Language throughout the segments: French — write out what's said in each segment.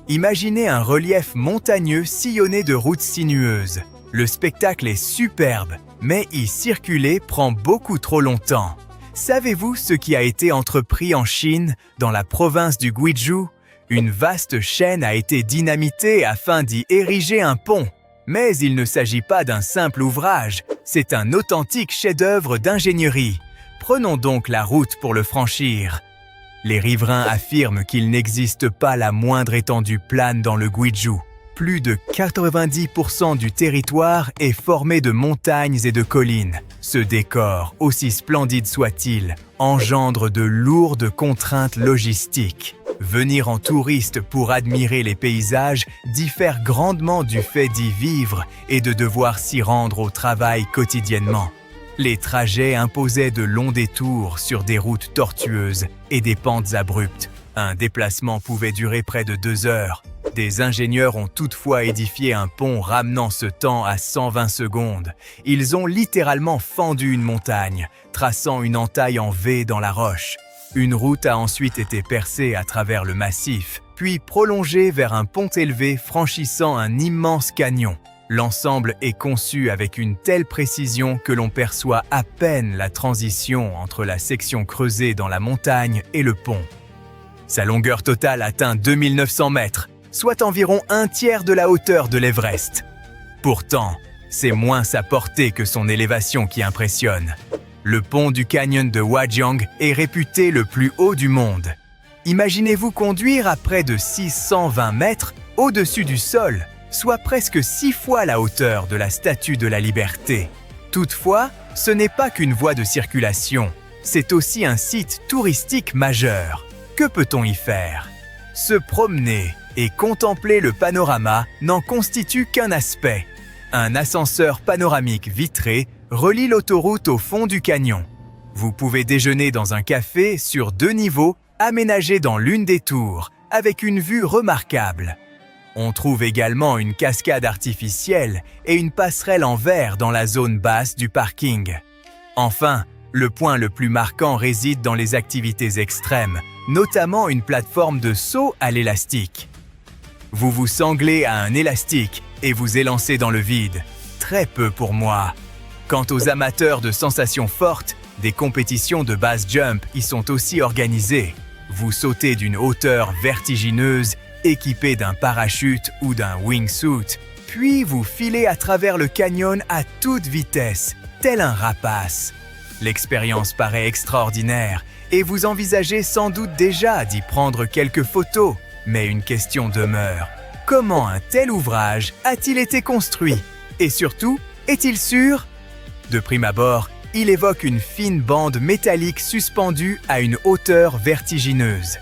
Imaginez un relief montagneux sillonné de routes sinueuses. Le spectacle est superbe, mais y circuler prend beaucoup trop longtemps. Savez-vous ce qui a été entrepris en Chine, dans la province du Guizhou? Une vaste chaîne a été dynamitée afin d'y ériger un pont. Mais il ne s'agit pas d'un simple ouvrage, c'est un authentique chef-d'œuvre d'ingénierie. Prenons donc la route pour le franchir. Les riverains affirment qu'il n'existe pas la moindre étendue plane dans le Guizhou. Plus de 90% du territoire est formé de montagnes et de collines. Ce décor, aussi splendide soit-il, engendre de lourdes contraintes logistiques. Venir en touriste pour admirer les paysages diffère grandement du fait d'y vivre et de devoir s'y rendre au travail quotidiennement. Les trajets imposaient de longs détours sur des routes tortueuses et des pentes abruptes. Un déplacement pouvait durer près de 2 heures. Des ingénieurs ont toutefois édifié un pont ramenant ce temps à 120 secondes. Ils ont littéralement fendu une montagne, traçant une entaille en V dans la roche. Une route a ensuite été percée à travers le massif, puis prolongée vers un pont élevé franchissant un immense canyon. L'ensemble est conçu avec une telle précision que l'on perçoit à peine la transition entre la section creusée dans la montagne et le pont. Sa longueur totale atteint 2900 mètres, soit environ un tiers de la hauteur de l'Everest. Pourtant, c'est moins sa portée que son élévation qui impressionne. Le pont du canyon de Huajiang est réputé le plus haut du monde. Imaginez-vous conduire à près de 620 mètres au-dessus du sol, soit presque 6 fois la hauteur de la Statue de la Liberté. Toutefois, ce n'est pas qu'une voie de circulation, c'est aussi un site touristique majeur. Que peut-on y faire? Se promener et contempler le panorama n'en constitue qu'un aspect. Un ascenseur panoramique vitré relie l'autoroute au fond du canyon. Vous pouvez déjeuner dans un café sur 2 niveaux aménagé dans l'une des tours, avec une vue remarquable. On trouve également une cascade artificielle et une passerelle en verre dans la zone basse du parking. Enfin, le point le plus marquant réside dans les activités extrêmes, notamment une plateforme de saut à l'élastique. Vous vous sanglez à un élastique et vous élancez dans le vide. Très peu pour moi. Quant aux amateurs de sensations fortes, des compétitions de base jump y sont aussi organisées. Vous sautez d'une hauteur vertigineuse, équipé d'un parachute ou d'un wingsuit, puis vous filez à travers le canyon à toute vitesse, tel un rapace. L'expérience paraît extraordinaire et vous envisagez sans doute déjà d'y prendre quelques photos. Mais une question demeure. Comment un tel ouvrage a-t-il été construit? Et surtout, est-il sûr? De prime abord, il évoque une fine bande métallique suspendue à une hauteur vertigineuse.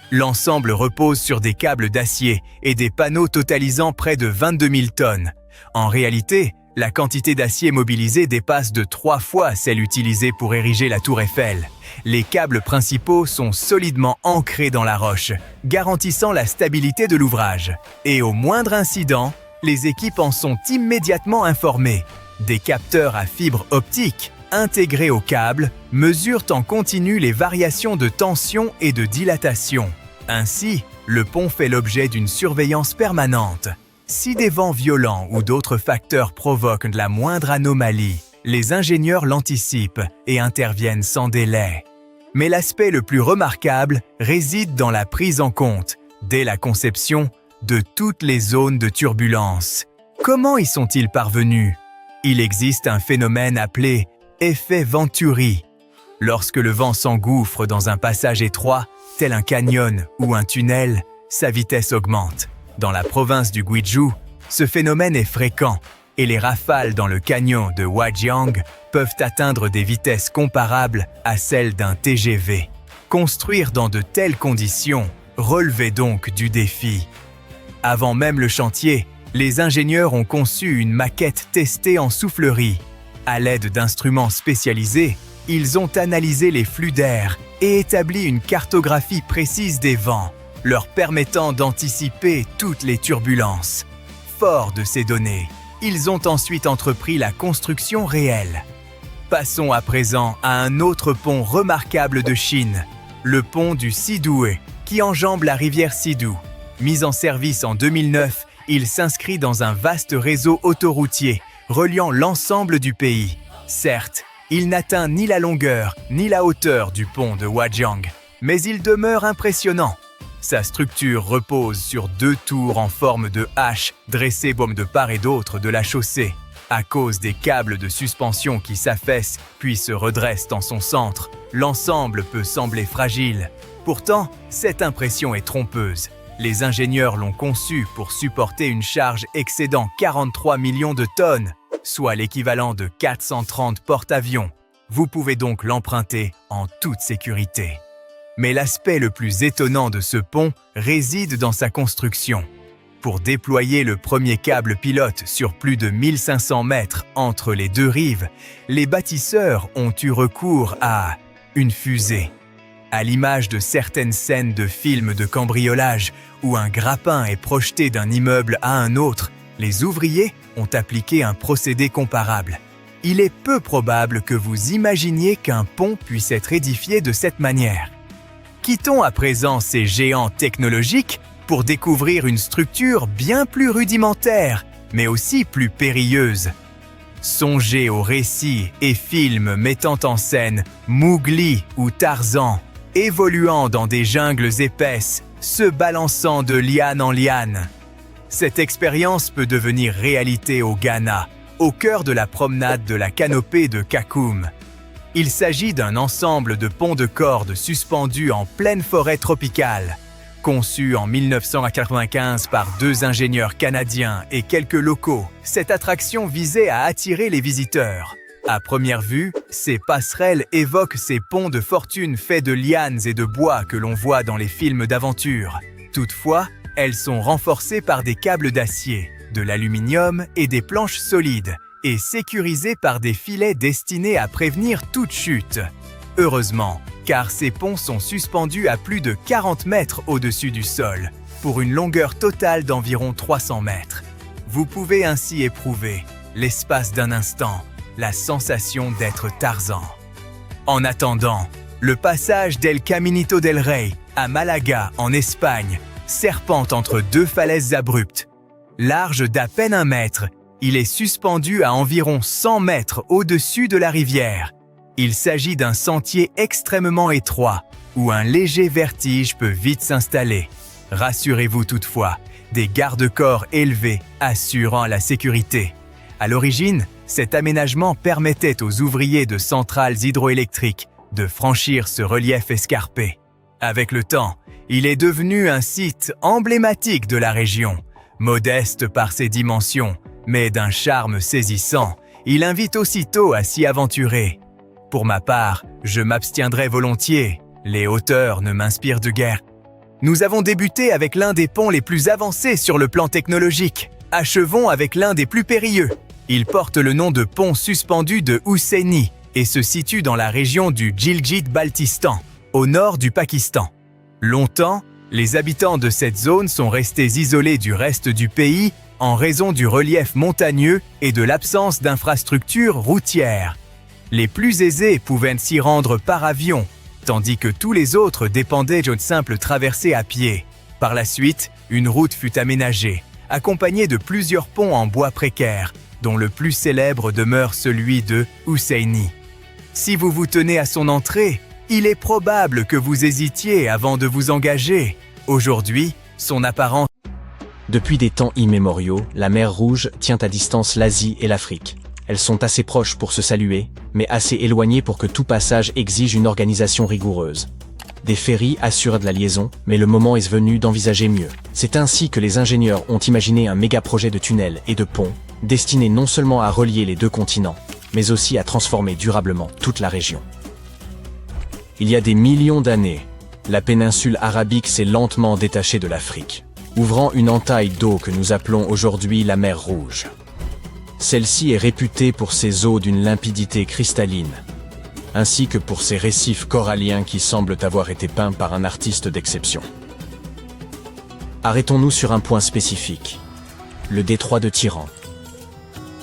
L'ensemble repose sur des câbles d'acier et des panneaux totalisant près de 22 000 tonnes. En réalité, la quantité d'acier mobilisé dépasse de 3 fois celle utilisée pour ériger la tour Eiffel. Les câbles principaux sont solidement ancrés dans la roche, garantissant la stabilité de l'ouvrage. Et au moindre incident, les équipes en sont immédiatement informées. Des capteurs à fibre optique, intégrés au câble, mesurent en continu les variations de tension et de dilatation. Ainsi, le pont fait l'objet d'une surveillance permanente. Si des vents violents ou d'autres facteurs provoquent la moindre anomalie, les ingénieurs l'anticipent et interviennent sans délai. Mais l'aspect le plus remarquable réside dans la prise en compte, dès la conception, de toutes les zones de turbulence. Comment y sont-ils parvenus? Il existe un phénomène appelé effet Venturi. Lorsque le vent s'engouffre dans un passage étroit, tel un canyon ou un tunnel, sa vitesse augmente. Dans la province du Guizhou, ce phénomène est fréquent et les rafales dans le canyon de Huajiang peuvent atteindre des vitesses comparables à celles d'un TGV. Construire dans de telles conditions relevait donc du défi. Avant même le chantier, les ingénieurs ont conçu une maquette testée en soufflerie. À l'aide d'instruments spécialisés, ils ont analysé les flux d'air et établi une cartographie précise des vents, leur permettant d'anticiper toutes les turbulences. Forts de ces données, ils ont ensuite entrepris la construction réelle. Passons à présent à un autre pont remarquable de Chine, le pont du Sidoué, qui enjambe la rivière Sidou. Mis en service en 2009, il s'inscrit dans un vaste réseau autoroutier reliant l'ensemble du pays. Certes, il n'atteint ni la longueur ni la hauteur du pont de Huajiang, mais il demeure impressionnant. Sa structure repose sur 2 tours en forme de hache dressées de part et d'autre de la chaussée. À cause des câbles de suspension qui s'affaissent puis se redressent en son centre, l'ensemble peut sembler fragile. Pourtant, cette impression est trompeuse. Les ingénieurs l'ont conçu pour supporter une charge excédant 43 millions de tonnes, soit l'équivalent de 430 porte-avions. Vous pouvez donc l'emprunter en toute sécurité. Mais l'aspect le plus étonnant de ce pont réside dans sa construction. Pour déployer le premier câble pilote sur plus de 1500 mètres entre les 2 rives, les bâtisseurs ont eu recours à une fusée. À l'image de certaines scènes de films de cambriolage où un grappin est projeté d'un immeuble à un autre, les ouvriers ont appliqué un procédé comparable. Il est peu probable que vous imaginiez qu'un pont puisse être édifié de cette manière. Quittons à présent ces géants technologiques pour découvrir une structure bien plus rudimentaire, mais aussi plus périlleuse. Songez aux récits et films mettant en scène Mowgli ou Tarzan, évoluant dans des jungles épaisses, se balançant de liane en liane. Cette expérience peut devenir réalité au Ghana, au cœur de la promenade de la canopée de Kakoum. Il s'agit d'un ensemble de ponts de cordes suspendus en pleine forêt tropicale. Conçu en 1995 par 2 ingénieurs canadiens et quelques locaux, cette attraction visait à attirer les visiteurs. À première vue, ces passerelles évoquent ces ponts de fortune faits de lianes et de bois que l'on voit dans les films d'aventure. Toutefois, elles sont renforcées par des câbles d'acier, de l'aluminium et des planches solides, et sécurisées par des filets destinés à prévenir toute chute. Heureusement, car ces ponts sont suspendus à plus de 40 mètres au-dessus du sol, pour une longueur totale d'environ 300 mètres. Vous pouvez ainsi éprouver, l'espace d'un instant, la sensation d'être Tarzan. En attendant, le passage d'El Caminito del Rey à Malaga, en Espagne, serpente entre 2 falaises abruptes. Large d'à peine 1 mètre, il est suspendu à environ 100 mètres au-dessus de la rivière. Il s'agit d'un sentier extrêmement étroit, où un léger vertige peut vite s'installer. Rassurez-vous toutefois, des garde-corps élevés assurant la sécurité. À l'origine, cet aménagement permettait aux ouvriers de centrales hydroélectriques de franchir ce relief escarpé. Avec le temps, il est devenu un site emblématique de la région. Modeste par ses dimensions, mais d'un charme saisissant, il invite aussitôt à s'y aventurer. Pour ma part, je m'abstiendrai volontiers. Les hauteurs ne m'inspirent de guère. Nous avons débuté avec l'un des ponts les plus avancés sur le plan technologique. Achevons avec l'un des plus périlleux. Il porte le nom de pont suspendu de Husseini et se situe dans la région du Gilgit-Baltistan, au nord du Pakistan. Longtemps, les habitants de cette zone sont restés isolés du reste du pays en raison du relief montagneux et de l'absence d'infrastructures routières. Les plus aisés pouvaient s'y rendre par avion, tandis que tous les autres dépendaient d'une simple traversée à pied. Par la suite, une route fut aménagée, accompagnée de plusieurs ponts en bois précaire, dont le plus célèbre demeure celui de Husseini. Si vous vous tenez à son entrée, il est probable que vous hésitiez avant de vous engager. Aujourd'hui, son apparence... Depuis des temps immémoriaux, la mer Rouge tient à distance l'Asie et l'Afrique. Elles sont assez proches pour se saluer, mais assez éloignées pour que tout passage exige une organisation rigoureuse. Des ferries assurent de la liaison, mais le moment est venu d'envisager mieux. C'est ainsi que les ingénieurs ont imaginé un méga projet de tunnels et de ponts, destiné non seulement à relier les 2 continents, mais aussi à transformer durablement toute la région. Il y a des millions d'années, la péninsule arabique s'est lentement détachée de l'Afrique, ouvrant une entaille d'eau que nous appelons aujourd'hui la mer Rouge. Celle-ci est réputée pour ses eaux d'une limpidité cristalline, ainsi que pour ses récifs coralliens qui semblent avoir été peints par un artiste d'exception. Arrêtons-nous sur un point spécifique, le détroit de Tiran.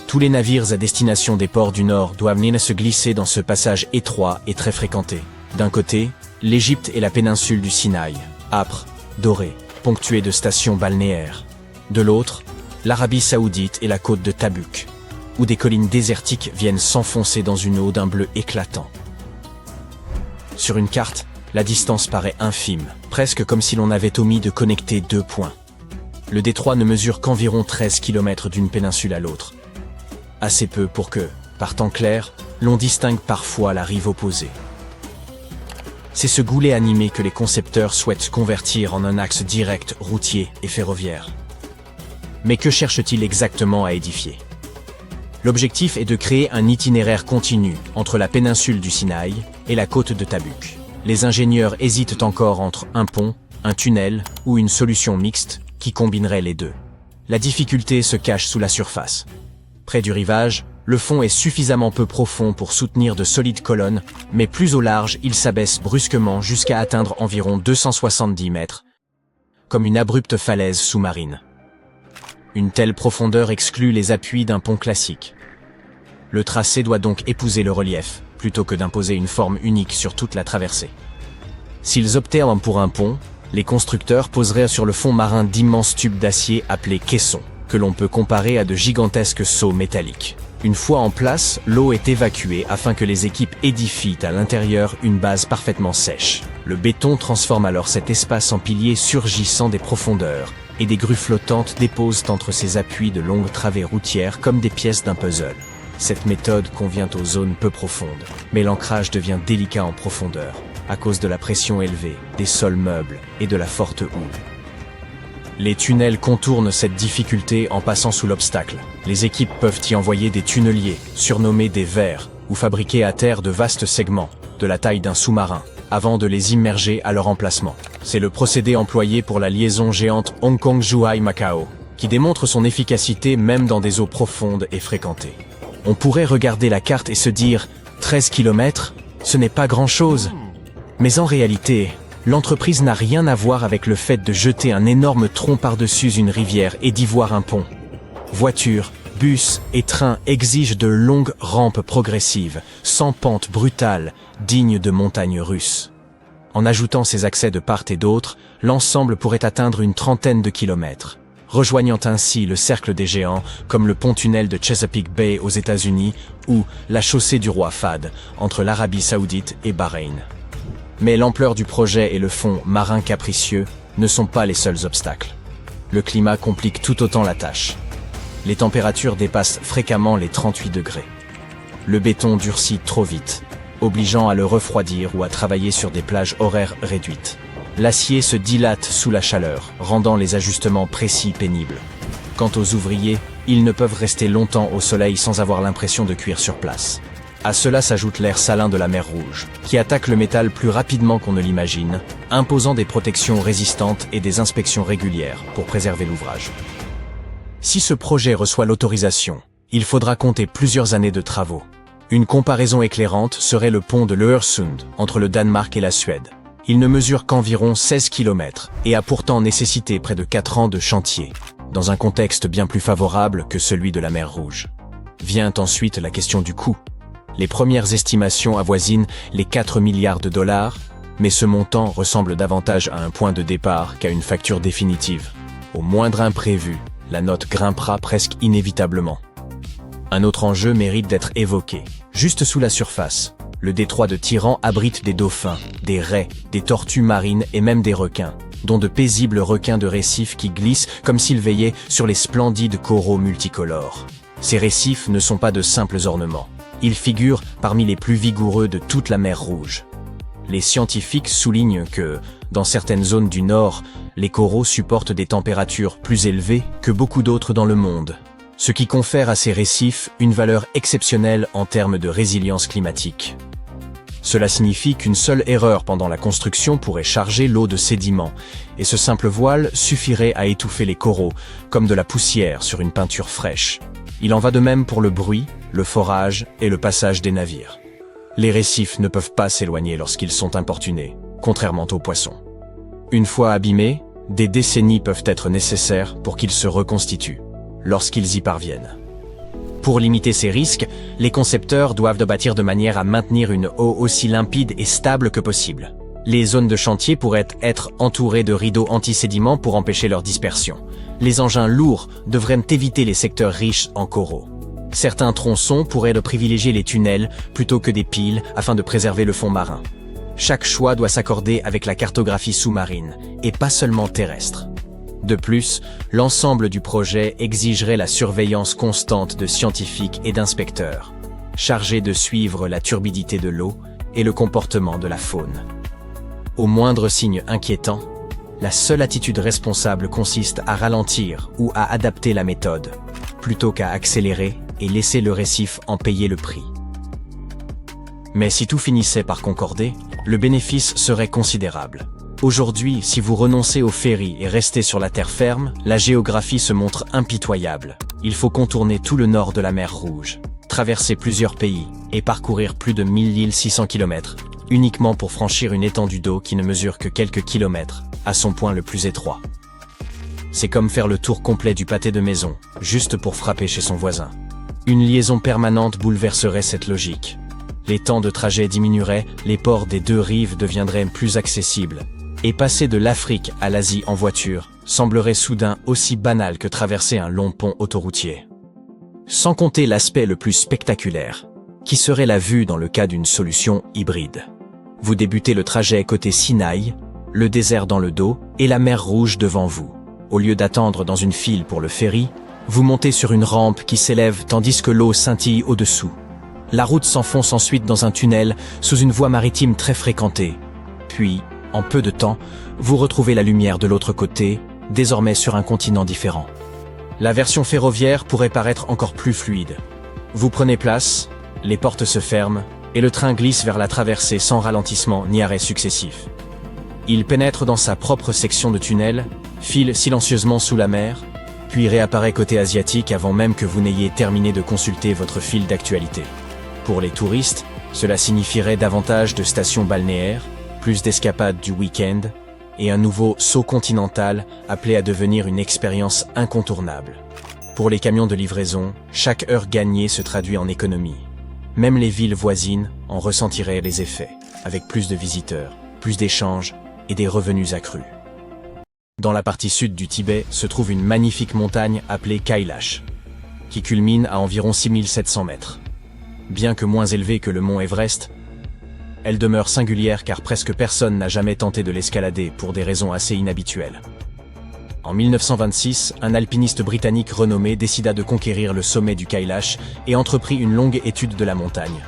Tous les navires à destination des ports du Nord doivent se glisser dans ce passage étroit et très fréquenté. D'un côté, l'Égypte et la péninsule du Sinaï, âpre, dorée, ponctuée de stations balnéaires. De l'autre, l'Arabie Saoudite et la côte de Tabuk, où des collines désertiques viennent s'enfoncer dans une eau d'un bleu éclatant. Sur une carte, la distance paraît infime, presque comme si l'on avait omis de connecter deux points. Le détroit ne mesure qu'environ 13 km d'une péninsule à l'autre. Assez peu pour que, par temps clair, l'on distingue parfois la rive opposée. C'est ce goulet animé que les concepteurs souhaitent convertir en un axe direct routier et ferroviaire. Mais que cherchent-ils exactement à édifier? L'objectif est de créer un itinéraire continu entre la péninsule du Sinaï et la côte de Tabuk. Les ingénieurs hésitent encore entre un pont, un tunnel ou une solution mixte qui combinerait les deux. La difficulté se cache sous la surface. Près du rivage, le fond est suffisamment peu profond pour soutenir de solides colonnes, mais plus au large, il s'abaisse brusquement jusqu'à atteindre environ 270 mètres, comme une abrupte falaise sous-marine. Une telle profondeur exclut les appuis d'un pont classique. Le tracé doit donc épouser le relief, plutôt que d'imposer une forme unique sur toute la traversée. S'ils optèrent pour un pont, les constructeurs poseraient sur le fond marin d'immenses tubes d'acier appelés caissons, que l'on peut comparer à de gigantesques seaux métalliques. Une fois en place, l'eau est évacuée afin que les équipes édifient à l'intérieur une base parfaitement sèche. Le béton transforme alors cet espace en piliers surgissant des profondeurs, et des grues flottantes déposent entre ces appuis de longues travées routières comme des pièces d'un puzzle. Cette méthode convient aux zones peu profondes, mais l'ancrage devient délicat en profondeur, à cause de la pression élevée, des sols meubles et de la forte houle. Les tunnels contournent cette difficulté en passant sous l'obstacle. Les équipes peuvent y envoyer des tunneliers, surnommés des vers, ou fabriquer à terre de vastes segments, de la taille d'un sous-marin, avant de les immerger à leur emplacement. C'est le procédé employé pour la liaison géante Hong Kong-Zhuhai-Macao, qui démontre son efficacité même dans des eaux profondes et fréquentées. On pourrait regarder la carte et se dire « 13 km, ce n'est pas grand-chose ». Mais en réalité, l'entreprise n'a rien à voir avec le fait de jeter un énorme tronc par-dessus une rivière et d'y voir un pont. Voitures, bus et trains exigent de longues rampes progressives, sans pente brutale, dignes de montagnes russes. En ajoutant ces accès de part et d'autre, l'ensemble pourrait atteindre une trentaine de kilomètres, rejoignant ainsi le cercle des géants comme le pont-tunnel de Chesapeake Bay aux États-Unis ou la chaussée du roi Fahd entre l'Arabie Saoudite et Bahreïn. Mais l'ampleur du projet et le fond marin capricieux ne sont pas les seuls obstacles. Le climat complique tout autant la tâche. Les températures dépassent fréquemment les 38 degrés. Le béton durcit trop vite, obligeant à le refroidir ou à travailler sur des plages horaires réduites. L'acier se dilate sous la chaleur, rendant les ajustements précis pénibles. Quant aux ouvriers, ils ne peuvent rester longtemps au soleil sans avoir l'impression de cuire sur place. À cela s'ajoute l'air salin de la mer Rouge, qui attaque le métal plus rapidement qu'on ne l'imagine, imposant des protections résistantes et des inspections régulières pour préserver l'ouvrage. Si ce projet reçoit l'autorisation, il faudra compter plusieurs années de travaux. Une comparaison éclairante serait le pont de l'Øresund, entre le Danemark et la Suède. Il ne mesure qu'environ 16 km et a pourtant nécessité près de 4 ans de chantier, dans un contexte bien plus favorable que celui de la mer Rouge. Vient ensuite la question du coût. Les premières estimations avoisinent les 4 milliards de dollars, mais ce montant ressemble davantage à un point de départ qu'à une facture définitive. Au moindre imprévu, la note grimpera presque inévitablement. Un autre enjeu mérite d'être évoqué. Juste sous la surface, le détroit de Tiran abrite des dauphins, des raies, des tortues marines et même des requins, dont de paisibles requins de récifs qui glissent comme s'ils veillaient sur les splendides coraux multicolores. Ces récifs ne sont pas de simples ornements. Ils figurent parmi les plus vigoureux de toute la mer Rouge. Les scientifiques soulignent que, dans certaines zones du Nord, les coraux supportent des températures plus élevées que beaucoup d'autres dans le monde, ce qui confère à ces récifs une valeur exceptionnelle en termes de résilience climatique. Cela signifie qu'une seule erreur pendant la construction pourrait charger l'eau de sédiments, et ce simple voile suffirait à étouffer les coraux, comme de la poussière sur une peinture fraîche. Il en va de même pour le bruit, le forage et le passage des navires. Les récifs ne peuvent pas s'éloigner lorsqu'ils sont importunés, contrairement aux poissons. Une fois abîmés, des décennies peuvent être nécessaires pour qu'ils se reconstituent, lorsqu'ils y parviennent. Pour limiter ces risques, les concepteurs doivent bâtir de manière à maintenir une eau aussi limpide et stable que possible. Les zones de chantier pourraient être entourées de rideaux anti-sédiments pour empêcher leur dispersion. Les engins lourds devraient éviter les secteurs riches en coraux. Certains tronçons pourraient privilégier les tunnels plutôt que des piles afin de préserver le fond marin. Chaque choix doit s'accorder avec la cartographie sous-marine, et pas seulement terrestre. De plus, l'ensemble du projet exigerait la surveillance constante de scientifiques et d'inspecteurs, chargés de suivre la turbidité de l'eau et le comportement de la faune. Au moindre signe inquiétant, la seule attitude responsable consiste à ralentir ou à adapter la méthode, plutôt qu'à accélérer et laisser le récif en payer le prix. Mais si tout finissait par concorder, le bénéfice serait considérable. Aujourd'hui, si vous renoncez au ferry et restez sur la terre ferme, la géographie se montre impitoyable. Il faut contourner tout le nord de la mer Rouge, traverser plusieurs pays et parcourir plus de 1600 km, uniquement pour franchir une étendue d'eau qui ne mesure que quelques kilomètres, à son point le plus étroit. C'est comme faire le tour complet du pâté de maison, juste pour frapper chez son voisin. Une liaison permanente bouleverserait cette logique. Les temps de trajet diminueraient, les ports des deux rives deviendraient plus accessibles, et passer de l'Afrique à l'Asie en voiture semblerait soudain aussi banal que traverser un long pont autoroutier. Sans compter l'aspect le plus spectaculaire, qui serait la vue dans le cas d'une solution hybride. Vous débutez le trajet côté Sinaï, le désert dans le dos et la mer Rouge devant vous. Au lieu d'attendre dans une file pour le ferry, vous montez sur une rampe qui s'élève tandis que l'eau scintille au-dessous. La route s'enfonce ensuite dans un tunnel sous une voie maritime très fréquentée. Puis, en peu de temps, vous retrouvez la lumière de l'autre côté, désormais sur un continent différent. La version ferroviaire pourrait paraître encore plus fluide. Vous prenez place, les portes se ferment, et le train glisse vers la traversée sans ralentissement ni arrêt successif. Il pénètre dans sa propre section de tunnel, file silencieusement sous la mer, puis réapparaît côté asiatique avant même que vous n'ayez terminé de consulter votre fil d'actualité. Pour les touristes, cela signifierait davantage de stations balnéaires, plus d'escapades du week-end, et un nouveau saut continental appelé à devenir une expérience incontournable. Pour les camions de livraison, chaque heure gagnée se traduit en économie. Même les villes voisines en ressentiraient les effets, avec plus de visiteurs, plus d'échanges et des revenus accrus. Dans la partie sud du Tibet se trouve une magnifique montagne appelée Kailash, qui culmine à environ 6700 mètres. Bien que moins élevée que le mont Everest, elle demeure singulière car presque personne n'a jamais tenté de l'escalader pour des raisons assez inhabituelles. En 1926, un alpiniste britannique renommé décida de conquérir le sommet du Kailash et entreprit une longue étude de la montagne.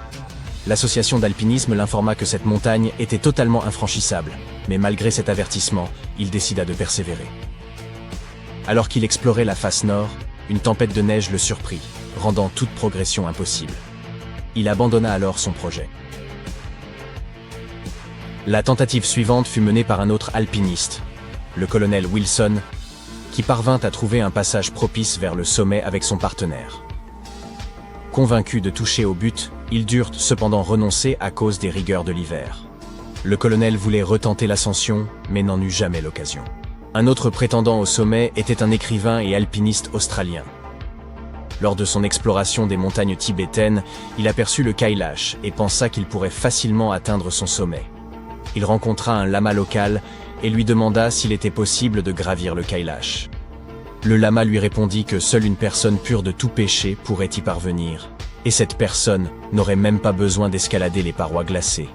L'association d'alpinisme l'informa que cette montagne était totalement infranchissable, mais malgré cet avertissement, il décida de persévérer. Alors qu'il explorait la face nord, une tempête de neige le surprit, rendant toute progression impossible. Il abandonna alors son projet. La tentative suivante fut menée par un autre alpiniste, le colonel Wilson, qui parvint à trouver un passage propice vers le sommet avec son partenaire. Convaincus de toucher au but, ils durent cependant renoncer à cause des rigueurs de l'hiver. Le colonel voulait retenter l'ascension, mais n'en eut jamais l'occasion. Un autre prétendant au sommet était un écrivain et alpiniste australien. Lors de son exploration des montagnes tibétaines, il aperçut le Kailash et pensa qu'il pourrait facilement atteindre son sommet. Il rencontra un lama local et lui demanda s'il était possible de gravir le Kailash. Le lama lui répondit que seule une personne pure de tout péché pourrait y parvenir, et cette personne n'aurait même pas besoin d'escalader les parois glacées,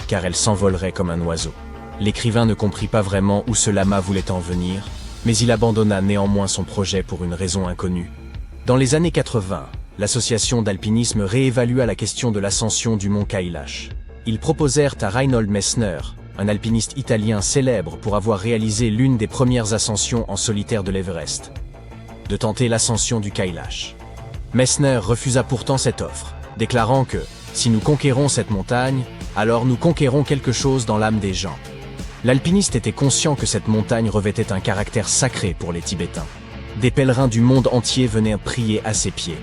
car elle s'envolerait comme un oiseau. L'écrivain ne comprit pas vraiment où ce lama voulait en venir, mais il abandonna néanmoins son projet pour une raison inconnue. Dans les années 80, l'association d'alpinisme réévalua la question de l'ascension du mont Kailash. Ils proposèrent à Reinhold Messner, un alpiniste italien célèbre pour avoir réalisé l'une des premières ascensions en solitaire de l'Everest, de tenter l'ascension du Kailash. Messner refusa pourtant cette offre, déclarant que « si nous conquérons cette montagne, alors nous conquérons quelque chose dans l'âme des gens ». L'alpiniste était conscient que cette montagne revêtait un caractère sacré pour les Tibétains. Des pèlerins du monde entier venaient prier à ses pieds.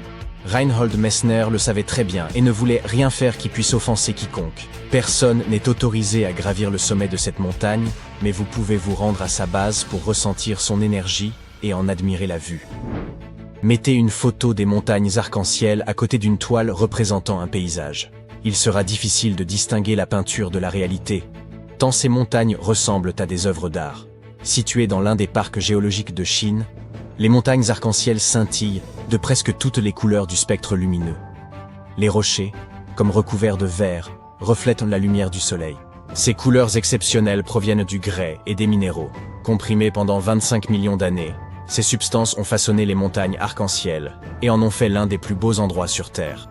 Reinhold Messner le savait très bien et ne voulait rien faire qui puisse offenser quiconque. Personne n'est autorisé à gravir le sommet de cette montagne, mais vous pouvez vous rendre à sa base pour ressentir son énergie et en admirer la vue. Mettez une photo des montagnes arc-en-ciel à côté d'une toile représentant un paysage. Il sera difficile de distinguer la peinture de la réalité, tant ces montagnes ressemblent à des œuvres d'art. Situées dans l'un des parcs géologiques de Chine, les montagnes arc-en-ciel scintillent de presque toutes les couleurs du spectre lumineux. Les rochers, comme recouverts de vert, reflètent la lumière du soleil. Ces couleurs exceptionnelles proviennent du grès et des minéraux. Comprimés pendant 25 millions d'années, ces substances ont façonné les montagnes arc-en-ciel et en ont fait l'un des plus beaux endroits sur Terre.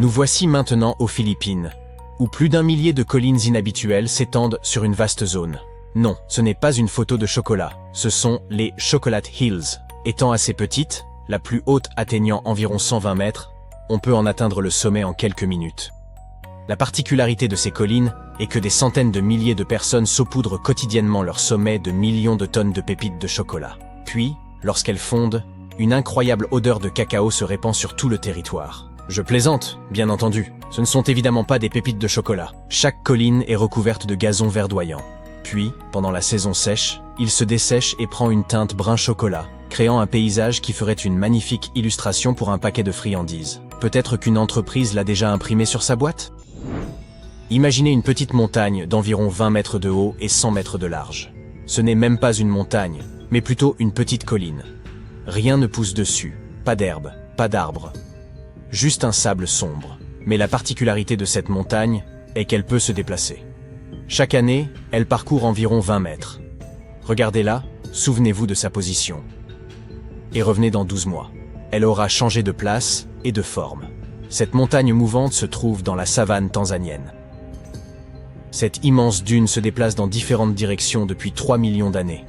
Nous voici maintenant aux Philippines, où plus d'1 millier de collines inhabituelles s'étendent sur une vaste zone. Non, ce n'est pas une photo de chocolat, ce sont les Chocolate Hills. Étant assez petites, la plus haute atteignant environ 120 mètres, on peut en atteindre le sommet en quelques minutes. La particularité de ces collines est que des centaines de milliers de personnes saupoudrent quotidiennement leur sommet de millions de tonnes de pépites de chocolat. Puis, lorsqu'elles fondent, une incroyable odeur de cacao se répand sur tout le territoire. Je plaisante, bien entendu. Ce ne sont évidemment pas des pépites de chocolat. Chaque colline est recouverte de gazon verdoyant. Puis, pendant la saison sèche, il se dessèche et prend une teinte brun chocolat, créant un paysage qui ferait une magnifique illustration pour un paquet de friandises. Peut-être qu'une entreprise l'a déjà imprimé sur sa boîte ? Imaginez une petite montagne d'environ 20 mètres de haut et 100 mètres de large. Ce n'est même pas une montagne, mais plutôt une petite colline. Rien ne pousse dessus, pas d'herbe, pas d'arbres. Juste un sable sombre. Mais la particularité de cette montagne est qu'elle peut se déplacer. Chaque année, elle parcourt environ 20 mètres. Regardez-la, souvenez-vous de sa position. Et revenez dans 12 mois. Elle aura changé de place et de forme. Cette montagne mouvante se trouve dans la savane tanzanienne. Cette immense dune se déplace dans différentes directions depuis 3 millions d'années.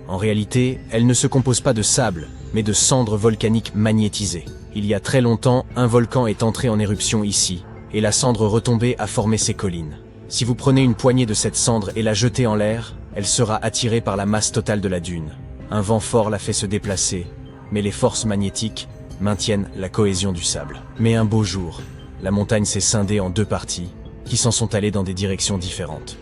En réalité, elle ne se compose pas de sable, mais de cendres volcaniques magnétisées. Il y a très longtemps, un volcan est entré en éruption ici, et la cendre retombée a formé ces collines. Si vous prenez une poignée de cette cendre et la jetez en l'air, elle sera attirée par la masse totale de la dune. Un vent fort la fait se déplacer, mais les forces magnétiques maintiennent la cohésion du sable. Mais un beau jour, la montagne s'est scindée en deux parties, qui s'en sont allées dans des directions différentes.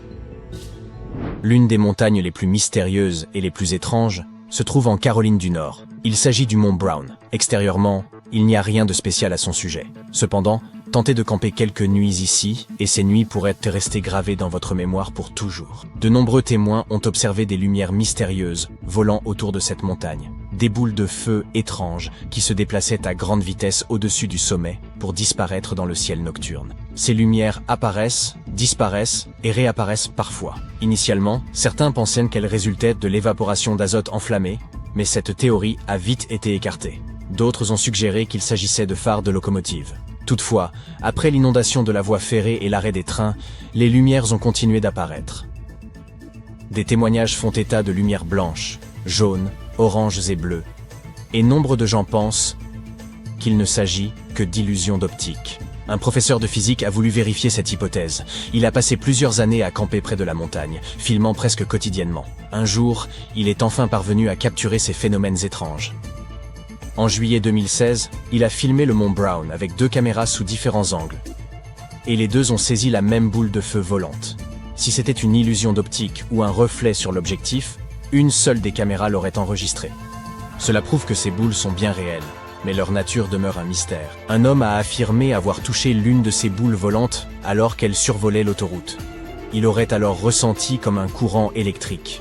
L'une des montagnes les plus mystérieuses et les plus étranges se trouve en Caroline du Nord. Il s'agit du mont Brown. Extérieurement, il n'y a rien de spécial à son sujet. Cependant, tentez de camper quelques nuits ici, et ces nuits pourraient rester gravées dans votre mémoire pour toujours. De nombreux témoins ont observé des lumières mystérieuses volant autour de cette montagne. Des boules de feu étranges qui se déplaçaient à grande vitesse au-dessus du sommet pour disparaître dans le ciel nocturne. Ces lumières apparaissent, disparaissent et réapparaissent parfois. Initialement, certains pensaient qu'elles résultaient de l'évaporation d'azote enflammé, mais cette théorie a vite été écartée. D'autres ont suggéré qu'il s'agissait de phares de locomotives. Toutefois, après l'inondation de la voie ferrée et l'arrêt des trains, les lumières ont continué d'apparaître. Des témoignages font état de lumières blanches, jaunes, oranges et bleues, et nombre de gens pensent qu'il ne s'agit que d'illusions d'optique. Un professeur de physique a voulu vérifier cette hypothèse. Il a passé plusieurs années à camper près de la montagne, filmant presque quotidiennement. Un jour, il est enfin parvenu à capturer ces phénomènes étranges. En juillet 2016, il a filmé le mont Brown avec 2 caméras sous différents angles. Et les deux ont saisi la même boule de feu volante. Si c'était une illusion d'optique ou un reflet sur l'objectif, une seule des caméras l'aurait enregistré. Cela prouve que ces boules sont bien réelles, mais leur nature demeure un mystère. Un homme a affirmé avoir touché l'une de ces boules volantes alors qu'elle survolait l'autoroute. Il aurait alors ressenti comme un courant électrique.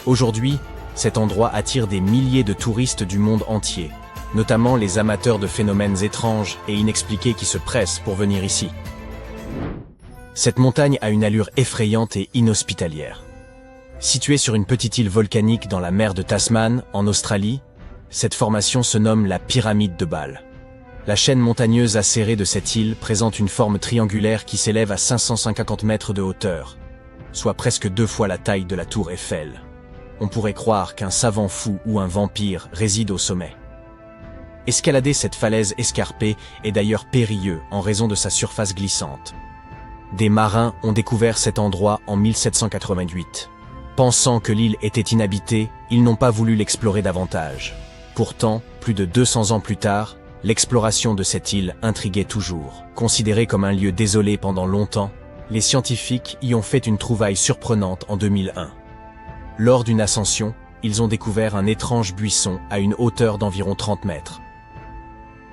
Aujourd'hui, cet endroit attire des milliers de touristes du monde entier, notamment les amateurs de phénomènes étranges et inexpliqués qui se pressent pour venir ici. Cette montagne a une allure effrayante et inhospitalière. Située sur une petite île volcanique dans la mer de Tasman, en Australie, cette formation se nomme la pyramide de Bâle. La chaîne montagneuse acérée de cette île présente une forme triangulaire qui s'élève à 550 mètres de hauteur, soit presque 2 fois la taille de la tour Eiffel. On pourrait croire qu'un savant fou ou un vampire réside au sommet. Escalader cette falaise escarpée est d'ailleurs périlleux en raison de sa surface glissante. Des marins ont découvert cet endroit en 1788. Pensant que l'île était inhabitée, ils n'ont pas voulu l'explorer davantage. Pourtant, plus de 200 ans plus tard, l'exploration de cette île intriguait toujours. Considérée comme un lieu désolé pendant longtemps, les scientifiques y ont fait une trouvaille surprenante en 2001. Lors d'une ascension, ils ont découvert un étrange buisson à une hauteur d'environ 30 mètres.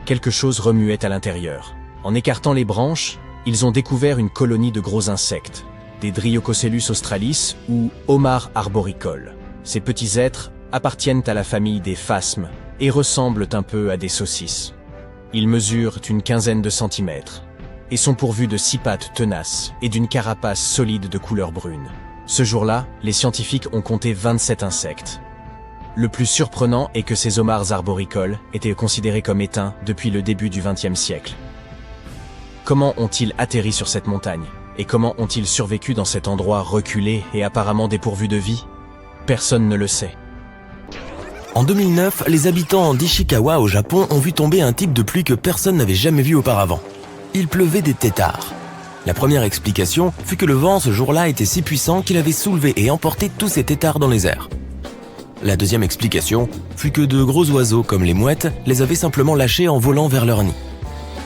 Quelque chose remuait à l'intérieur. En écartant les branches, ils ont découvert une colonie de gros insectes. des Dryococellus australis ou homards arboricoles. Ces petits êtres appartiennent à la famille des phasmes et ressemblent un peu à des saucisses. Ils mesurent une quinzaine de centimètres et sont pourvus de 6 pattes tenaces et d'une carapace solide de couleur brune. Ce jour-là, les scientifiques ont compté 27 insectes. Le plus surprenant est que ces homards arboricoles étaient considérés comme éteints depuis le début du XXe siècle. Comment ont-ils atterri sur cette montagne? Et comment ont-ils survécu dans cet endroit reculé et apparemment dépourvu de vie? Personne ne le sait. En 2009, les habitants d'Ishikawa au Japon ont vu tomber un type de pluie que personne n'avait jamais vu auparavant. Il pleuvait des têtards. La première explication fut que le vent ce jour-là était si puissant qu'il avait soulevé et emporté tous ces têtards dans les airs. La deuxième explication fut que de gros oiseaux comme les mouettes les avaient simplement lâchés en volant vers leur nid.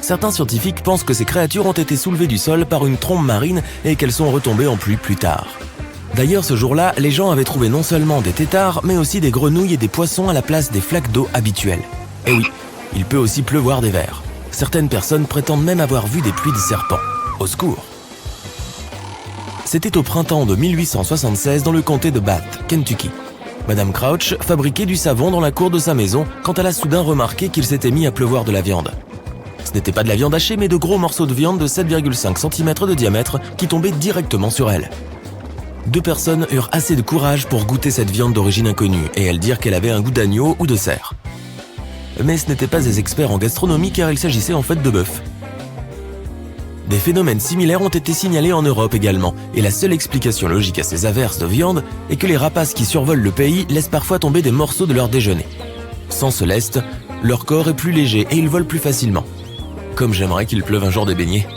Certains scientifiques pensent que ces créatures ont été soulevées du sol par une trombe marine et qu'elles sont retombées en pluie plus tard. D'ailleurs, ce jour-là, les gens avaient trouvé non seulement des têtards, mais aussi des grenouilles et des poissons à la place des flaques d'eau habituelles. Et oui, il peut aussi pleuvoir des vers. Certaines personnes prétendent même avoir vu des pluies de serpents. Au secours! C'était au printemps de 1876 dans le comté de Bath, Kentucky. Madame Crouch fabriquait du savon dans la cour de sa maison quand elle a soudain remarqué qu'il s'était mis à pleuvoir de la viande. Ce n'était pas de la viande hachée, mais de gros morceaux de viande de 7,5 cm de diamètre qui tombaient directement sur elle. 2 personnes eurent assez de courage pour goûter cette viande d'origine inconnue et elles dirent qu'elle avait un goût d'agneau ou de cerf. Mais ce n'étaient pas des experts en gastronomie car il s'agissait en fait de bœuf. Des phénomènes similaires ont été signalés en Europe également, et la seule explication logique à ces averses de viande est que les rapaces qui survolent le pays laissent parfois tomber des morceaux de leur déjeuner. Sans ce lest, leur corps est plus léger et ils volent plus facilement. Comme j'aimerais qu'il pleuve un jour des beignets.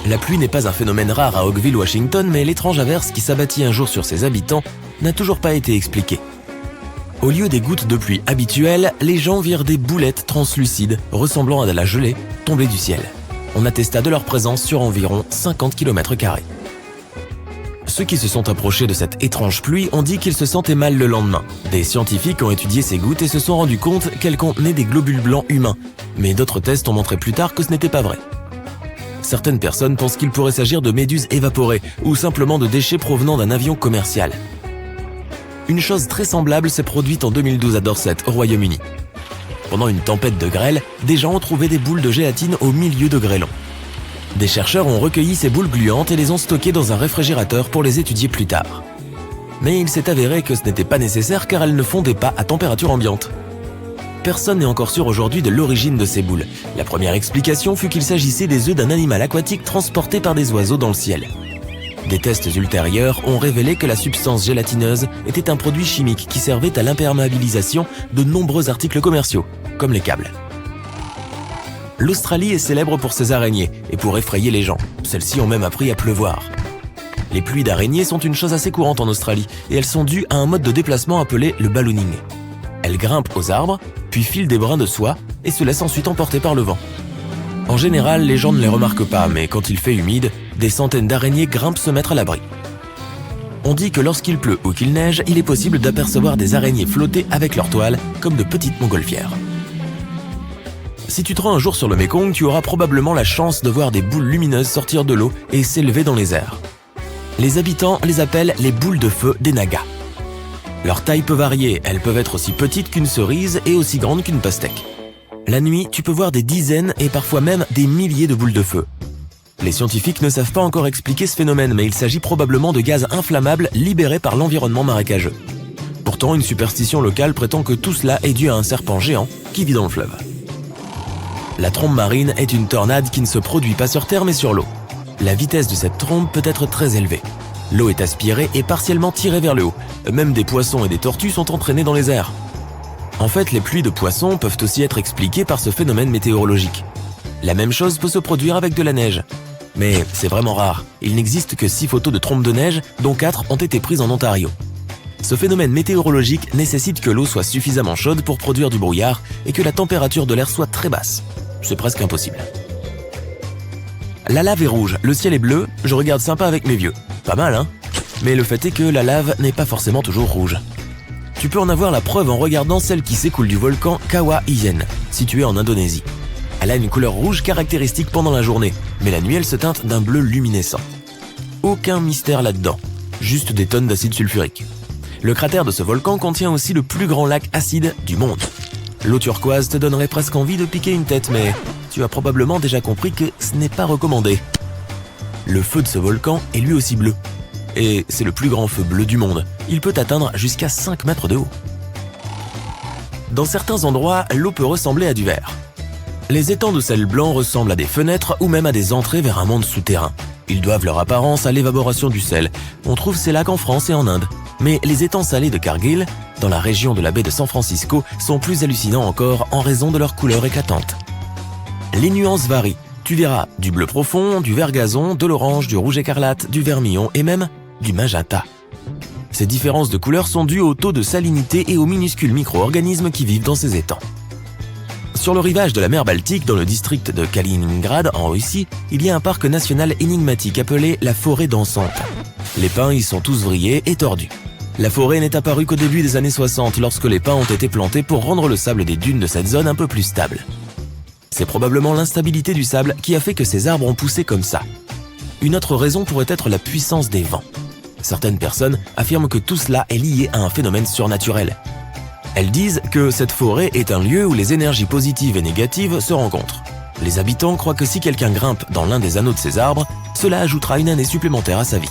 La pluie n'est pas un phénomène rare à Oakville, Washington, mais l'étrange averse qui s'abattit un jour sur ses habitants n'a toujours pas été expliquée. Au lieu des gouttes de pluie habituelles, les gens virent des boulettes translucides, ressemblant à de la gelée, tomber du ciel. On attesta de leur présence sur environ 50 km². Ceux qui se sont approchés de cette étrange pluie ont dit qu'ils se sentaient mal le lendemain. Des scientifiques ont étudié ces gouttes et se sont rendus compte qu'elles contenaient des globules blancs humains, mais d'autres tests ont montré plus tard que ce n'était pas vrai. Certaines personnes pensent qu'il pourrait s'agir de méduses évaporées ou simplement de déchets provenant d'un avion commercial. Une chose très semblable s'est produite en 2012 à Dorset, au Royaume-Uni. Pendant une tempête de grêle, des gens ont trouvé des boules de gélatine au milieu de grêlons. Des chercheurs ont recueilli ces boules gluantes et les ont stockées dans un réfrigérateur pour les étudier plus tard. Mais il s'est avéré que ce n'était pas nécessaire car elles ne fondaient pas à température ambiante. Personne n'est encore sûr aujourd'hui de l'origine de ces boules. La première explication fut qu'il s'agissait des œufs d'un animal aquatique transporté par des oiseaux dans le ciel. Des tests ultérieurs ont révélé que la substance gélatineuse était un produit chimique qui servait à l'imperméabilisation de nombreux articles commerciaux, comme les câbles. L'Australie est célèbre pour ses araignées et pour effrayer les gens. Celles-ci ont même appris à pleuvoir. Les pluies d'araignées sont une chose assez courante en Australie et elles sont dues à un mode de déplacement appelé le ballooning. Elles grimpent aux arbres, puis filent des brins de soie et se laissent ensuite emporter par le vent. En général, les gens ne les remarquent pas, mais quand il fait humide, des centaines d'araignées grimpent se mettre à l'abri. On dit que lorsqu'il pleut ou qu'il neige, il est possible d'apercevoir des araignées flotter avec leurs toiles, comme de petites montgolfières. Si tu te rends un jour sur le Mékong, tu auras probablement la chance de voir des boules lumineuses sortir de l'eau et s'élever dans les airs. Les habitants les appellent les boules de feu des Nagas. Leur taille peut varier, elles peuvent être aussi petites qu'une cerise et aussi grandes qu'une pastèque. La nuit, tu peux voir des dizaines et parfois même des milliers de boules de feu. Les scientifiques ne savent pas encore expliquer ce phénomène, mais il s'agit probablement de gaz inflammables libérés par l'environnement marécageux. Pourtant, une superstition locale prétend que tout cela est dû à un serpent géant qui vit dans le fleuve. La trombe marine est une tornade qui ne se produit pas sur terre mais sur l'eau. La vitesse de cette trombe peut être très élevée. L'eau est aspirée et partiellement tirée vers le haut. Même des poissons et des tortues sont entraînés dans les airs. En fait, les pluies de poissons peuvent aussi être expliquées par ce phénomène météorologique. La même chose peut se produire avec de la neige. Mais c'est vraiment rare. Il n'existe que 6 photos de trompes de neige, dont 4 ont été prises en Ontario. Ce phénomène météorologique nécessite que l'eau soit suffisamment chaude pour produire du brouillard et que la température de l'air soit très basse. C'est presque impossible. La lave est rouge, le ciel est bleu, je regarde sympa avec mes vieux. Pas mal, hein? Mais le fait est que la lave n'est pas forcément toujours rouge. Tu peux en avoir la preuve en regardant celle qui s'écoule du volcan Kawah Ijen, situé en Indonésie. Elle a une couleur rouge caractéristique pendant la journée, mais la nuit elle se teinte d'un bleu luminescent. Aucun mystère là-dedans, juste des tonnes d'acide sulfurique. Le cratère de ce volcan contient aussi le plus grand lac acide du monde. L'eau turquoise te donnerait presque envie de piquer une tête, mais tu as probablement déjà compris que ce n'est pas recommandé. Le feu de ce volcan est lui aussi bleu. Et c'est le plus grand feu bleu du monde. Il peut atteindre jusqu'à 5 mètres de haut. Dans certains endroits, l'eau peut ressembler à du verre. Les étangs de sel blanc ressemblent à des fenêtres ou même à des entrées vers un monde souterrain. Ils doivent leur apparence à l'évaporation du sel. On trouve ces lacs en France et en Inde. Mais les étangs salés de Cargill, dans la région de la baie de San Francisco, sont plus hallucinants encore en raison de leur couleur éclatante. Les nuances varient. Tu verras du bleu profond, du vert gazon, de l'orange, du rouge écarlate, du vermillon et même du magenta. Ces différences de couleurs sont dues au taux de salinité et aux minuscules micro-organismes qui vivent dans ces étangs. Sur le rivage de la mer Baltique, dans le district de Kaliningrad, en Russie, il y a un parc national énigmatique appelé la forêt dansante. Les pins y sont tous vrillés et tordus. La forêt n'est apparue qu'au début des années 60, lorsque les pins ont été plantés pour rendre le sable des dunes de cette zone un peu plus stable. C'est probablement l'instabilité du sable qui a fait que ces arbres ont poussé comme ça. Une autre raison pourrait être la puissance des vents. Certaines personnes affirment que tout cela est lié à un phénomène surnaturel. Elles disent que cette forêt est un lieu où les énergies positives et négatives se rencontrent. Les habitants croient que si quelqu'un grimpe dans l'un des anneaux de ces arbres, cela ajoutera une année supplémentaire à sa vie.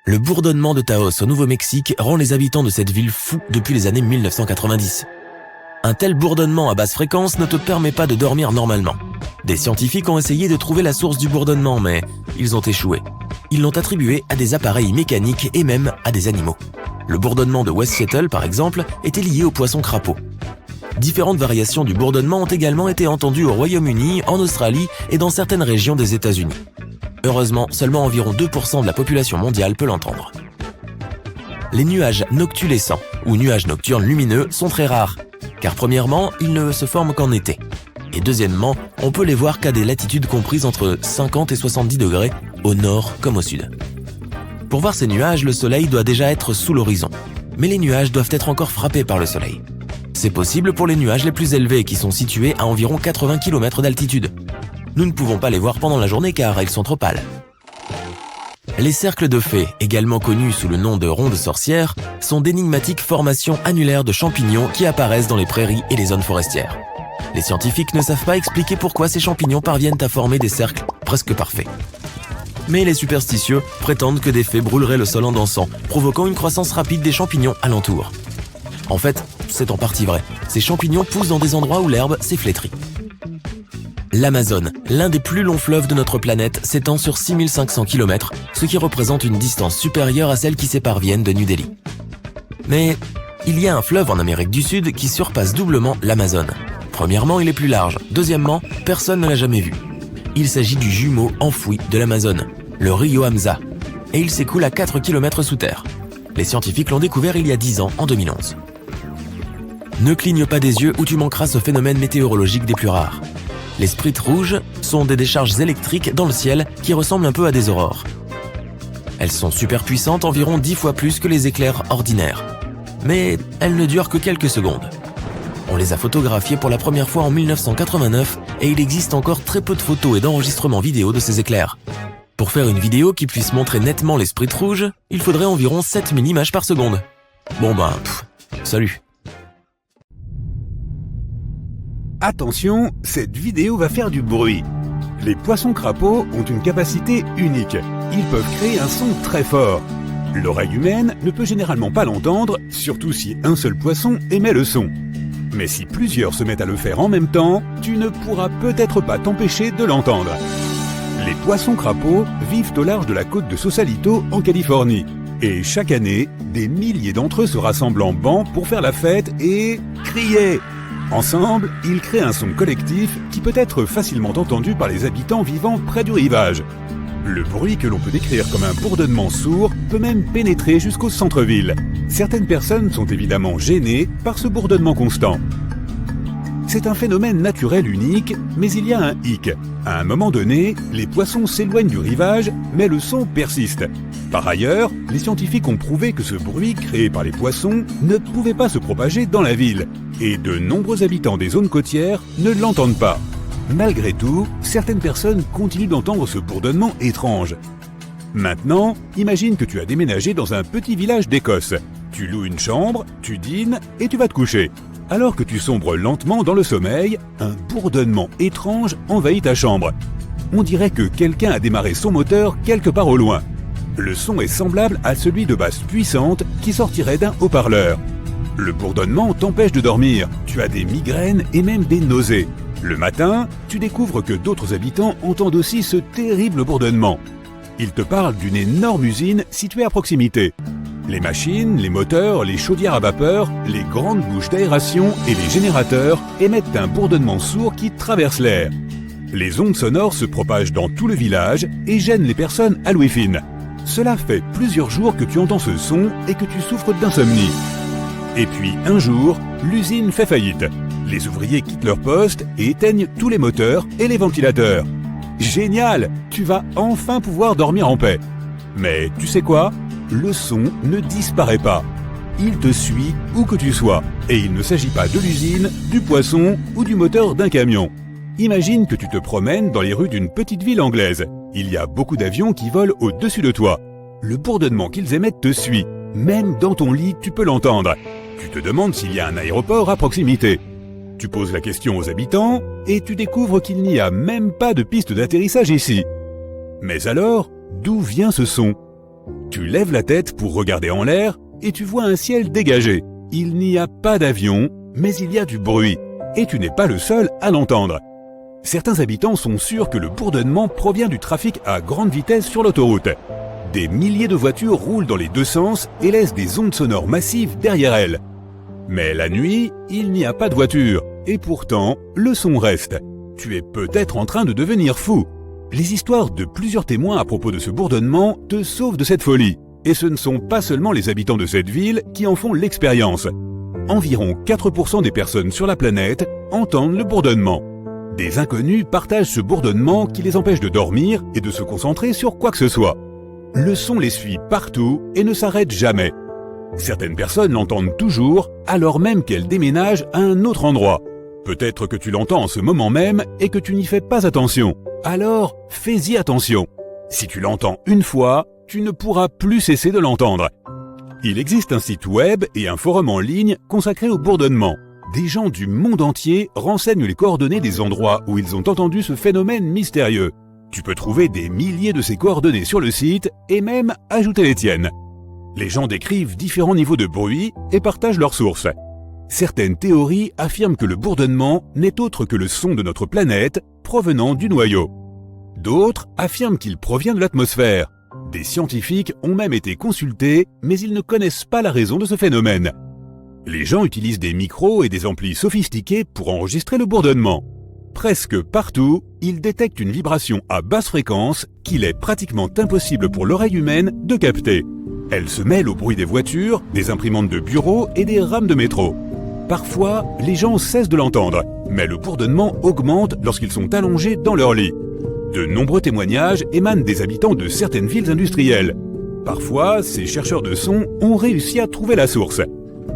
Le bourdonnement de Taos au Nouveau-Mexique rend les habitants de cette ville fous depuis les années 1990. Un tel bourdonnement à basse fréquence ne te permet pas de dormir normalement. Des scientifiques ont essayé de trouver la source du bourdonnement, mais ils ont échoué. Ils l'ont attribué à des appareils mécaniques et même à des animaux. Le bourdonnement de West Seattle, par exemple, était lié au poisson crapaud. Différentes variations du bourdonnement ont également été entendues au Royaume-Uni, en Australie et dans certaines régions des États-Unis. Heureusement, seulement environ 2% de la population mondiale peut l'entendre. Les nuages noctulescents, ou nuages nocturnes lumineux, sont très rares, car premièrement, ils ne se forment qu'en été. Et deuxièmement, on peut les voir qu'à des latitudes comprises entre 50 et 70 degrés, au nord comme au sud. Pour voir ces nuages, le soleil doit déjà être sous l'horizon. Mais les nuages doivent être encore frappés par le soleil. C'est possible pour les nuages les plus élevés qui sont situés à environ 80 km d'altitude. Nous ne pouvons pas les voir pendant la journée car ils sont trop pâles. Les cercles de fées, également connus sous le nom de rondes sorcières, sont d'énigmatiques formations annulaires de champignons qui apparaissent dans les prairies et les zones forestières. Les scientifiques ne savent pas expliquer pourquoi ces champignons parviennent à former des cercles presque parfaits. Mais les superstitieux prétendent que des fées brûleraient le sol en dansant, provoquant une croissance rapide des champignons alentour. En fait, c'est en partie vrai. Ces champignons poussent dans des endroits où l'herbe s'est flétrie. L'Amazone, l'un des plus longs fleuves de notre planète, s'étend sur 6500 km, ce qui représente une distance supérieure à celle qui sépare Vienne de New Delhi. Mais il y a un fleuve en Amérique du Sud qui surpasse doublement l'Amazone. Premièrement, il est plus large. Deuxièmement, personne ne l'a jamais vu. Il s'agit du jumeau enfoui de l'Amazone, le Rio Hamza, et il s'écoule à 4 km sous terre. Les scientifiques l'ont découvert il y a 10 ans, en 2011. Ne cligne pas des yeux ou tu manqueras ce phénomène météorologique des plus rares. Les sprites rouges sont des décharges électriques dans le ciel qui ressemblent un peu à des aurores. Elles sont super puissantes, environ 10 fois plus que les éclairs ordinaires. Mais elles ne durent que quelques secondes. On les a photographiées pour la première fois en 1989 et il existe encore très peu de photos et d'enregistrements vidéo de ces éclairs. Pour faire une vidéo qui puisse montrer nettement les sprites rouges, il faudrait environ 7000 images par seconde. Bon salut. Attention, cette vidéo va faire du bruit. Les poissons-crapauds ont une capacité unique. Ils peuvent créer un son très fort. L'oreille humaine ne peut généralement pas l'entendre, surtout si un seul poisson émet le son. Mais si plusieurs se mettent à le faire en même temps, tu ne pourras peut-être pas t'empêcher de l'entendre. Les poissons-crapauds vivent au large de la côte de Sausalito en Californie. Et chaque année, des milliers d'entre eux se rassemblent en banc pour faire la fête et crier. Ensemble, ils créent un son collectif qui peut être facilement entendu par les habitants vivant près du rivage. Le bruit que l'on peut décrire comme un bourdonnement sourd peut même pénétrer jusqu'au centre-ville. Certaines personnes sont évidemment gênées par ce bourdonnement constant. C'est un phénomène naturel unique, mais il y a un hic. À un moment donné, les poissons s'éloignent du rivage, mais le son persiste. Par ailleurs, les scientifiques ont prouvé que ce bruit créé par les poissons ne pouvait pas se propager dans la ville, et de nombreux habitants des zones côtières ne l'entendent pas. Malgré tout, certaines personnes continuent d'entendre ce bourdonnement étrange. Maintenant, imagine que tu as déménagé dans un petit village d'Écosse. Tu loues une chambre, tu dînes et tu vas te coucher. Alors que tu sombres lentement dans le sommeil, un bourdonnement étrange envahit ta chambre. On dirait que quelqu'un a démarré son moteur quelque part au loin. Le son est semblable à celui de basses puissantes qui sortirait d'un haut-parleur. Le bourdonnement t'empêche de dormir, tu as des migraines et même des nausées. Le matin, tu découvres que d'autres habitants entendent aussi ce terrible bourdonnement. Ils te parlent d'une énorme usine située à proximité. Les machines, les moteurs, les chaudières à vapeur, les grandes bouches d'aération et les générateurs émettent un bourdonnement sourd qui traverse l'air. Les ondes sonores se propagent dans tout le village et gênent les personnes à l'ouïe fine. Cela fait plusieurs jours que tu entends ce son et que tu souffres d'insomnie. Et puis un jour, l'usine fait faillite. Les ouvriers quittent leur poste et éteignent tous les moteurs et les ventilateurs. Génial! Tu vas enfin pouvoir dormir en paix. Mais tu sais quoi? Le son ne disparaît pas. Il te suit où que tu sois. Et il ne s'agit pas de l'usine, du poisson ou du moteur d'un camion. Imagine que tu te promènes dans les rues d'une petite ville anglaise. Il y a beaucoup d'avions qui volent au-dessus de toi. Le bourdonnement qu'ils émettent te suit. Même dans ton lit, tu peux l'entendre. Tu te demandes s'il y a un aéroport à proximité. Tu poses la question aux habitants et tu découvres qu'il n'y a même pas de piste d'atterrissage ici. Mais alors, d'où vient ce son? Tu lèves la tête pour regarder en l'air et tu vois un ciel dégagé. Il n'y a pas d'avion, mais il y a du bruit. Et tu n'es pas le seul à l'entendre. Certains habitants sont sûrs que le bourdonnement provient du trafic à grande vitesse sur l'autoroute. Des milliers de voitures roulent dans les deux sens et laissent des ondes sonores massives derrière elles. Mais la nuit, il n'y a pas de voiture, et pourtant, le son reste. Tu es peut-être en train de devenir fou. Les histoires de plusieurs témoins à propos de ce bourdonnement te sauvent de cette folie. Et ce ne sont pas seulement les habitants de cette ville qui en font l'expérience. Environ 4% des personnes sur la planète entendent le bourdonnement. Des inconnus partagent ce bourdonnement qui les empêche de dormir et de se concentrer sur quoi que ce soit. Le son les suit partout et ne s'arrête jamais. Certaines personnes l'entendent toujours, alors même qu'elles déménagent à un autre endroit. Peut-être que tu l'entends en ce moment même et que tu n'y fais pas attention. Alors, fais-y attention. Si tu l'entends une fois, tu ne pourras plus cesser de l'entendre. Il existe un site web et un forum en ligne consacrés au bourdonnement. Des gens du monde entier renseignent les coordonnées des endroits où ils ont entendu ce phénomène mystérieux. Tu peux trouver des milliers de ces coordonnées sur le site et même ajouter les tiennes. Les gens décrivent différents niveaux de bruit et partagent leurs sources. Certaines théories affirment que le bourdonnement n'est autre que le son de notre planète provenant du noyau. D'autres affirment qu'il provient de l'atmosphère. Des scientifiques ont même été consultés, mais ils ne connaissent pas la raison de ce phénomène. Les gens utilisent des micros et des amplis sophistiqués pour enregistrer le bourdonnement. Presque partout, ils détectent une vibration à basse fréquence qu'il est pratiquement impossible pour l'oreille humaine de capter. Elle se mêle au bruit des voitures, des imprimantes de bureau et des rames de métro. Parfois, les gens cessent de l'entendre, mais le bourdonnement augmente lorsqu'ils sont allongés dans leur lit. De nombreux témoignages émanent des habitants de certaines villes industrielles. Parfois, ces chercheurs de son ont réussi à trouver la source.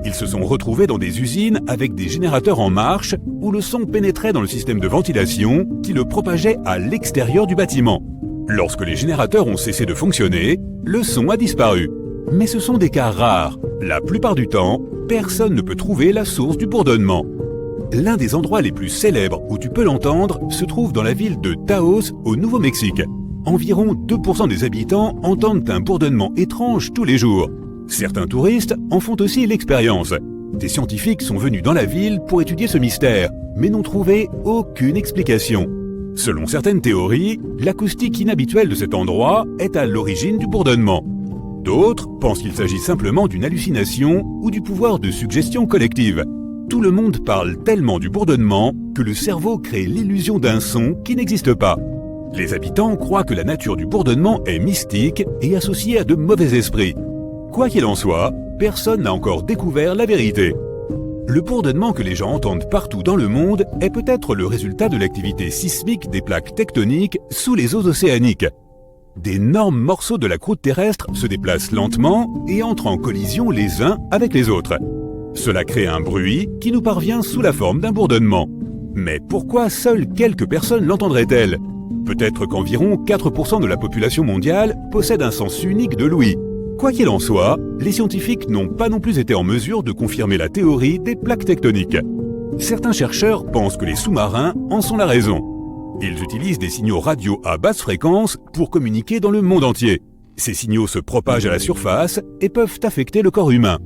Ils se sont retrouvés dans des usines avec des générateurs en marche où le son pénétrait dans le système de ventilation qui le propageait à l'extérieur du bâtiment. Lorsque les générateurs ont cessé de fonctionner, le son a disparu. Mais ce sont des cas rares. La plupart du temps, personne ne peut trouver la source du bourdonnement. L'un des endroits les plus célèbres où tu peux l'entendre se trouve dans la ville de Taos, au Nouveau-Mexique. Environ 2% des habitants entendent un bourdonnement étrange tous les jours. Certains touristes en font aussi l'expérience. Des scientifiques sont venus dans la ville pour étudier ce mystère, mais n'ont trouvé aucune explication. Selon certaines théories, l'acoustique inhabituelle de cet endroit est à l'origine du bourdonnement. D'autres pensent qu'il s'agit simplement d'une hallucination ou du pouvoir de suggestion collective. Tout le monde parle tellement du bourdonnement que le cerveau crée l'illusion d'un son qui n'existe pas. Les habitants croient que la nature du bourdonnement est mystique et associée à de mauvais esprits. Quoi qu'il en soit, personne n'a encore découvert la vérité. Le bourdonnement que les gens entendent partout dans le monde est peut-être le résultat de l'activité sismique des plaques tectoniques sous les eaux océaniques. D'énormes morceaux de la croûte terrestre se déplacent lentement et entrent en collision les uns avec les autres. Cela crée un bruit qui nous parvient sous la forme d'un bourdonnement. Mais pourquoi seules quelques personnes l'entendraient-elles? Peut-être qu'environ 4% de la population mondiale possède un sens unique de l'ouïe. Quoi qu'il en soit, les scientifiques n'ont pas non plus été en mesure de confirmer la théorie des plaques tectoniques. Certains chercheurs pensent que les sous-marins en sont la raison. Ils utilisent des signaux radio à basse fréquence pour communiquer dans le monde entier. Ces signaux se propagent à la surface et peuvent affecter le corps humain.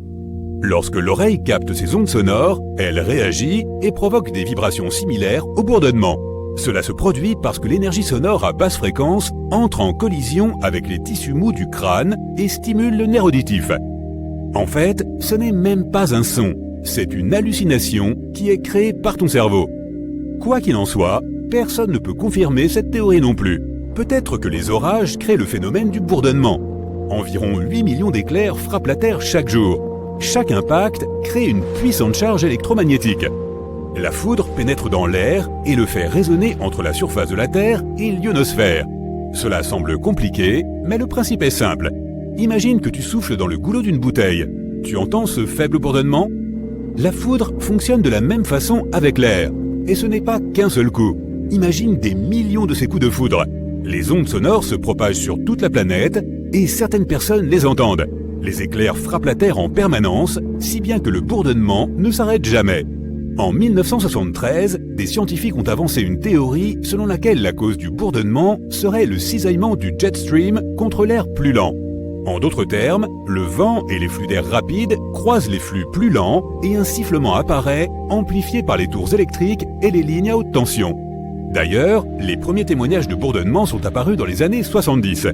Lorsque l'oreille capte ces ondes sonores, elle réagit et provoque des vibrations similaires au bourdonnement. Cela se produit parce que l'énergie sonore à basse fréquence entre en collision avec les tissus mous du crâne et stimule le nerf auditif. En fait, ce n'est même pas un son, c'est une hallucination qui est créée par ton cerveau. Quoi qu'il en soit, personne ne peut confirmer cette théorie non plus. Peut-être que les orages créent le phénomène du bourdonnement. Environ 8 millions d'éclairs frappent la Terre chaque jour. Chaque impact crée une puissante charge électromagnétique. La foudre pénètre dans l'air et le fait résonner entre la surface de la Terre et l'ionosphère. Cela semble compliqué, mais le principe est simple. Imagine que tu souffles dans le goulot d'une bouteille. Tu entends ce faible bourdonnement? La foudre fonctionne de la même façon avec l'air. Et ce n'est pas qu'un seul coup. Imagine des millions de ces coups de foudre. Les ondes sonores se propagent sur toute la planète et certaines personnes les entendent. Les éclairs frappent la Terre en permanence, si bien que le bourdonnement ne s'arrête jamais. En 1973, des scientifiques ont avancé une théorie selon laquelle la cause du bourdonnement serait le cisaillement du jet stream contre l'air plus lent. En d'autres termes, le vent et les flux d'air rapides croisent les flux plus lents et un sifflement apparaît, amplifié par les tours électriques et les lignes à haute tension. D'ailleurs, les premiers témoignages de bourdonnement sont apparus dans les années 70.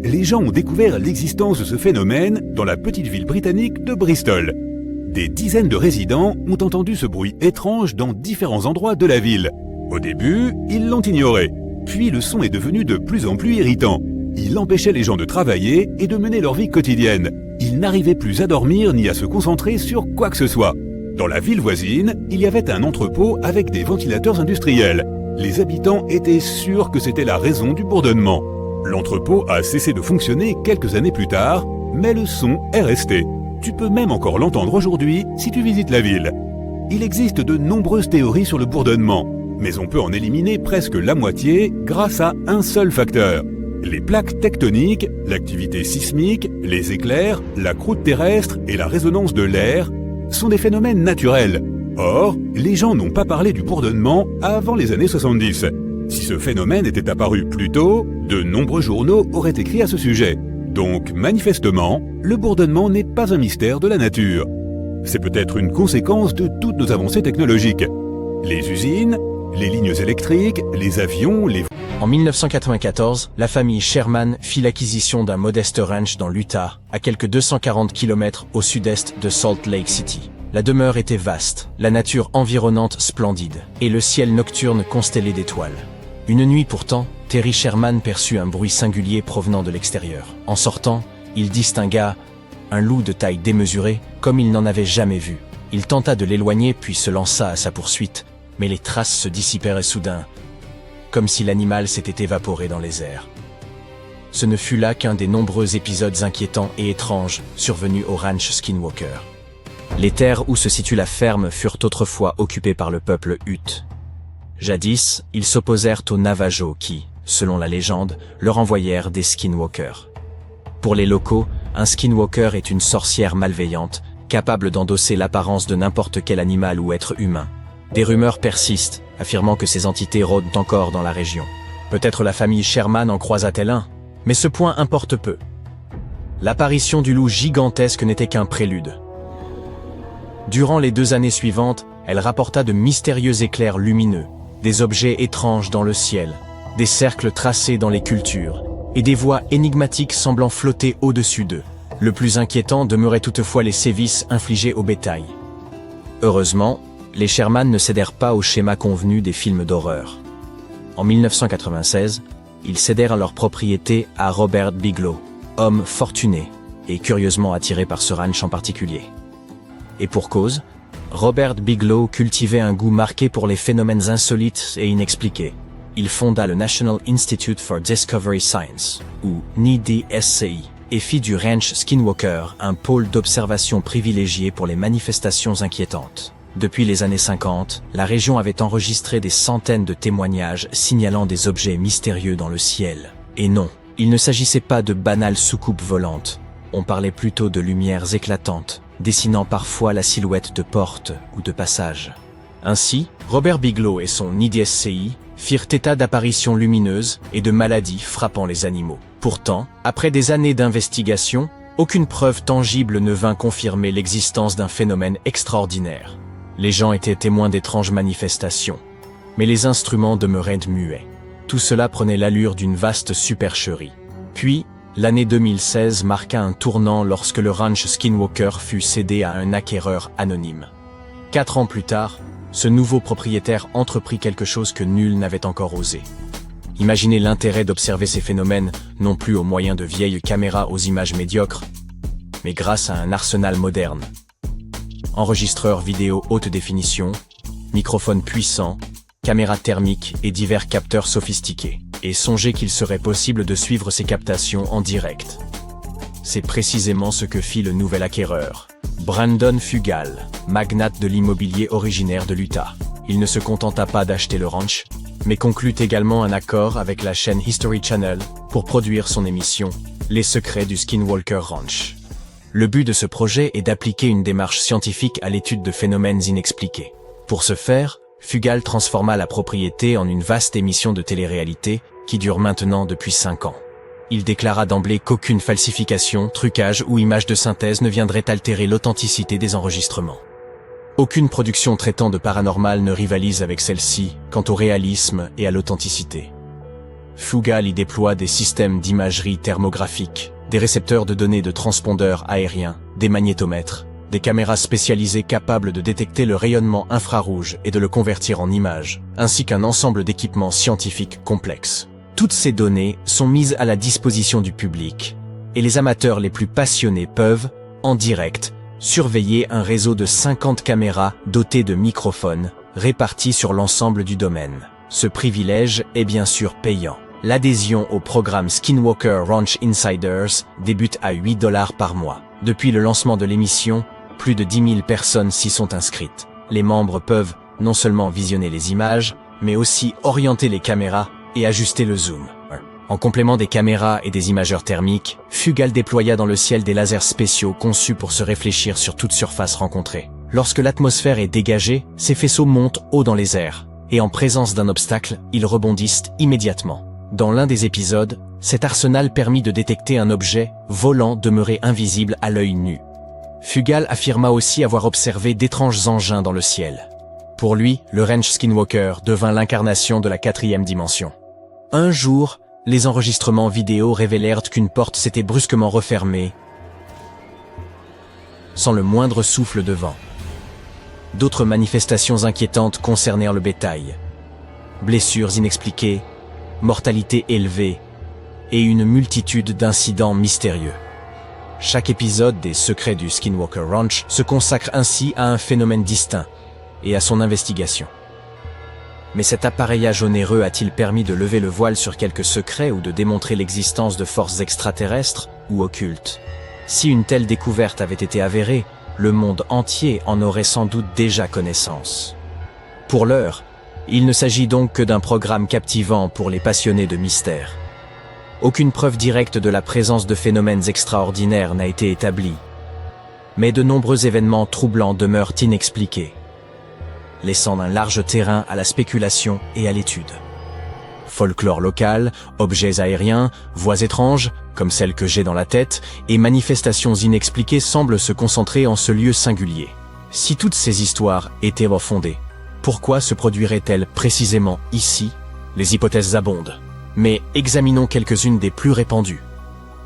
Les gens ont découvert l'existence de ce phénomène dans la petite ville britannique de Bristol. Des dizaines de résidents ont entendu ce bruit étrange dans différents endroits de la ville. Au début, ils l'ont ignoré. Puis le son est devenu de plus en plus irritant. Il empêchait les gens de travailler et de mener leur vie quotidienne. Ils n'arrivaient plus à dormir ni à se concentrer sur quoi que ce soit. Dans la ville voisine, il y avait un entrepôt avec des ventilateurs industriels. Les habitants étaient sûrs que c'était la raison du bourdonnement. L'entrepôt a cessé de fonctionner quelques années plus tard, mais le son est resté. Tu peux même encore l'entendre aujourd'hui si tu visites la ville. Il existe de nombreuses théories sur le bourdonnement, mais on peut en éliminer presque la moitié grâce à un seul facteur. Les plaques tectoniques, l'activité sismique, les éclairs, la croûte terrestre et la résonance de l'air sont des phénomènes naturels. Or, les gens n'ont pas parlé du bourdonnement avant les années 70. Si ce phénomène était apparu plus tôt, de nombreux journaux auraient écrit à ce sujet. Donc, manifestement, le bourdonnement n'est pas un mystère de la nature. C'est peut-être une conséquence de toutes nos avancées technologiques. Les usines, les lignes électriques, les avions, les... En 1994, la famille Sherman fit l'acquisition d'un modeste ranch dans l'Utah, à quelques 240 km au sud-est de Salt Lake City. La demeure était vaste, la nature environnante splendide, et le ciel nocturne constellé d'étoiles. Une nuit pourtant, Terry Sherman perçut un bruit singulier provenant de l'extérieur. En sortant, il distingua un loup de taille démesurée, comme il n'en avait jamais vu. Il tenta de l'éloigner puis se lança à sa poursuite, mais les traces se dissipèrent soudain, comme si l'animal s'était évaporé dans les airs. Ce ne fut là qu'un des nombreux épisodes inquiétants et étranges survenus au ranch Skinwalker. Les terres où se situe la ferme furent autrefois occupées par le peuple Ute. Jadis, ils s'opposèrent aux Navajos qui, selon la légende, leur envoyèrent des Skinwalkers. Pour les locaux, un Skinwalker est une sorcière malveillante, capable d'endosser l'apparence de n'importe quel animal ou être humain. Des rumeurs persistent, affirmant que ces entités rôdent encore dans la région. Peut-être la famille Sherman en croisa-t-elle un, mais ce point importe peu. L'apparition du loup gigantesque n'était qu'un prélude. Durant les 2 années suivantes, elle rapporta de mystérieux éclairs lumineux, des objets étranges dans le ciel, des cercles tracés dans les cultures, et des voix énigmatiques semblant flotter au-dessus d'eux. Le plus inquiétant demeurait toutefois les sévices infligés au bétail. Heureusement, les Sherman ne cédèrent pas au schéma convenu des films d'horreur. En 1996, ils cédèrent leur propriété à Robert Bigelow, homme fortuné et curieusement attiré par ce ranch en particulier. Et pour cause, Robert Bigelow cultivait un goût marqué pour les phénomènes insolites et inexpliqués. Il fonda le National Institute for Discovery Science, ou NIDSCI, et fit du ranch Skinwalker un pôle d'observation privilégié pour les manifestations inquiétantes. Depuis les années 50, la région avait enregistré des centaines de témoignages signalant des objets mystérieux dans le ciel. Et non, il ne s'agissait pas de banales soucoupes volantes. On parlait plutôt de lumières éclatantes, dessinant parfois la silhouette de portes ou de passages. Ainsi, Robert Bigelow et son IDSCI firent état d'apparitions lumineuses et de maladies frappant les animaux. Pourtant, après des années d'investigation, aucune preuve tangible ne vint confirmer l'existence d'un phénomène extraordinaire. Les gens étaient témoins d'étranges manifestations, mais les instruments demeuraient muets. Tout cela prenait l'allure d'une vaste supercherie. Puis, l'année 2016 marqua un tournant lorsque le ranch Skinwalker fut cédé à un acquéreur anonyme. 4 ans plus tard, ce nouveau propriétaire entreprit quelque chose que nul n'avait encore osé. Imaginez l'intérêt d'observer ces phénomènes, non plus au moyen de vieilles caméras aux images médiocres, mais grâce à un arsenal moderne. Enregistreurs vidéo haute définition, microphones puissants, caméras thermiques et divers capteurs sophistiqués. Et songez qu'il serait possible de suivre ces captations en direct. C'est précisément ce que fit le nouvel acquéreur, Brandon Fugal, magnate de l'immobilier originaire de l'Utah. Il ne se contenta pas d'acheter le ranch, mais conclut également un accord avec la chaîne History Channel pour produire son émission « Les secrets du Skinwalker Ranch ». Le but de ce projet est d'appliquer une démarche scientifique à l'étude de phénomènes inexpliqués. Pour ce faire, Fugal transforma la propriété en une vaste émission de télé-réalité qui dure maintenant depuis 5 ans. Il déclara d'emblée qu'aucune falsification, trucage ou image de synthèse ne viendrait altérer l'authenticité des enregistrements. Aucune production traitant de paranormal ne rivalise avec celle-ci quant au réalisme et à l'authenticité. Fugal y déploie des systèmes d'imagerie thermographique, des récepteurs de données de transpondeurs aériens, des magnétomètres, des caméras spécialisées capables de détecter le rayonnement infrarouge et de le convertir en images, ainsi qu'un ensemble d'équipements scientifiques complexes. Toutes ces données sont mises à la disposition du public, et les amateurs les plus passionnés peuvent, en direct, surveiller un réseau de 50 caméras dotées de microphones, répartis sur l'ensemble du domaine. Ce privilège est bien sûr payant. L'adhésion au programme Skinwalker Ranch Insiders débute à $8 par mois. Depuis le lancement de l'émission, plus de 10 000 personnes s'y sont inscrites. Les membres peuvent non seulement visionner les images, mais aussi orienter les caméras et ajuster le zoom. En complément des caméras et des imageurs thermiques, Fugal déploya dans le ciel des lasers spéciaux conçus pour se réfléchir sur toute surface rencontrée. Lorsque l'atmosphère est dégagée, ces faisceaux montent haut dans les airs, et en présence d'un obstacle, ils rebondissent immédiatement. Dans l'un des épisodes, cet arsenal permit de détecter un objet volant demeuré invisible à l'œil nu. Fugal affirma aussi avoir observé d'étranges engins dans le ciel. Pour lui, le ranch Skinwalker devint l'incarnation de la 4e dimension. Un jour, les enregistrements vidéo révélèrent qu'une porte s'était brusquement refermée, sans le moindre souffle de vent. D'autres manifestations inquiétantes concernèrent le bétail. Blessures inexpliquées, mortalité élevée et une multitude d'incidents mystérieux. Chaque épisode des Secrets du Skinwalker Ranch se consacre ainsi à un phénomène distinct et à son investigation. Mais cet appareillage onéreux a-t-il permis de lever le voile sur quelques secrets ou de démontrer l'existence de forces extraterrestres ou occultes? Si une telle découverte avait été avérée, le monde entier en aurait sans doute déjà connaissance. Pour l'heure, il ne s'agit donc que d'un programme captivant pour les passionnés de mystère. Aucune preuve directe de la présence de phénomènes extraordinaires n'a été établie, mais de nombreux événements troublants demeurent inexpliqués, laissant un large terrain à la spéculation et à l'étude. Folklore local, objets aériens, voix étranges, comme celle que j'ai dans la tête, et manifestations inexpliquées semblent se concentrer en ce lieu singulier. Si toutes ces histoires étaient fondées, pourquoi se produiraient-elles précisément ici? Les hypothèses abondent. Mais examinons quelques-unes des plus répandues.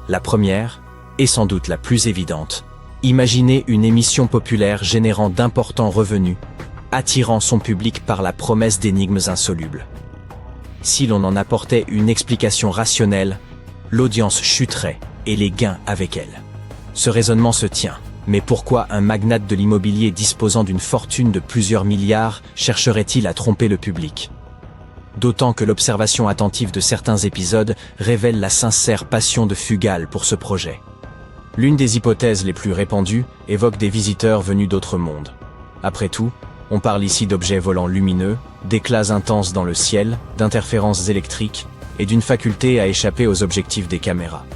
La première, et sans doute la plus évidente, imaginez une émission populaire générant d'importants revenus, attirant son public par la promesse d'énigmes insolubles. Si l'on en apportait une explication rationnelle, l'audience chuterait et les gains avec elle. Ce raisonnement se tient. Mais pourquoi un magnate de l'immobilier disposant d'une fortune de plusieurs milliards chercherait-il à tromper le public? D'autant que l'observation attentive de certains épisodes révèle la sincère passion de Fugal pour ce projet. L'une des hypothèses les plus répandues évoque des visiteurs venus d'autres mondes. Après tout, On parle ici d'objets volants lumineux, d'éclats intenses dans le ciel, d'interférences électriques et d'une faculté à échapper aux objectifs des caméras.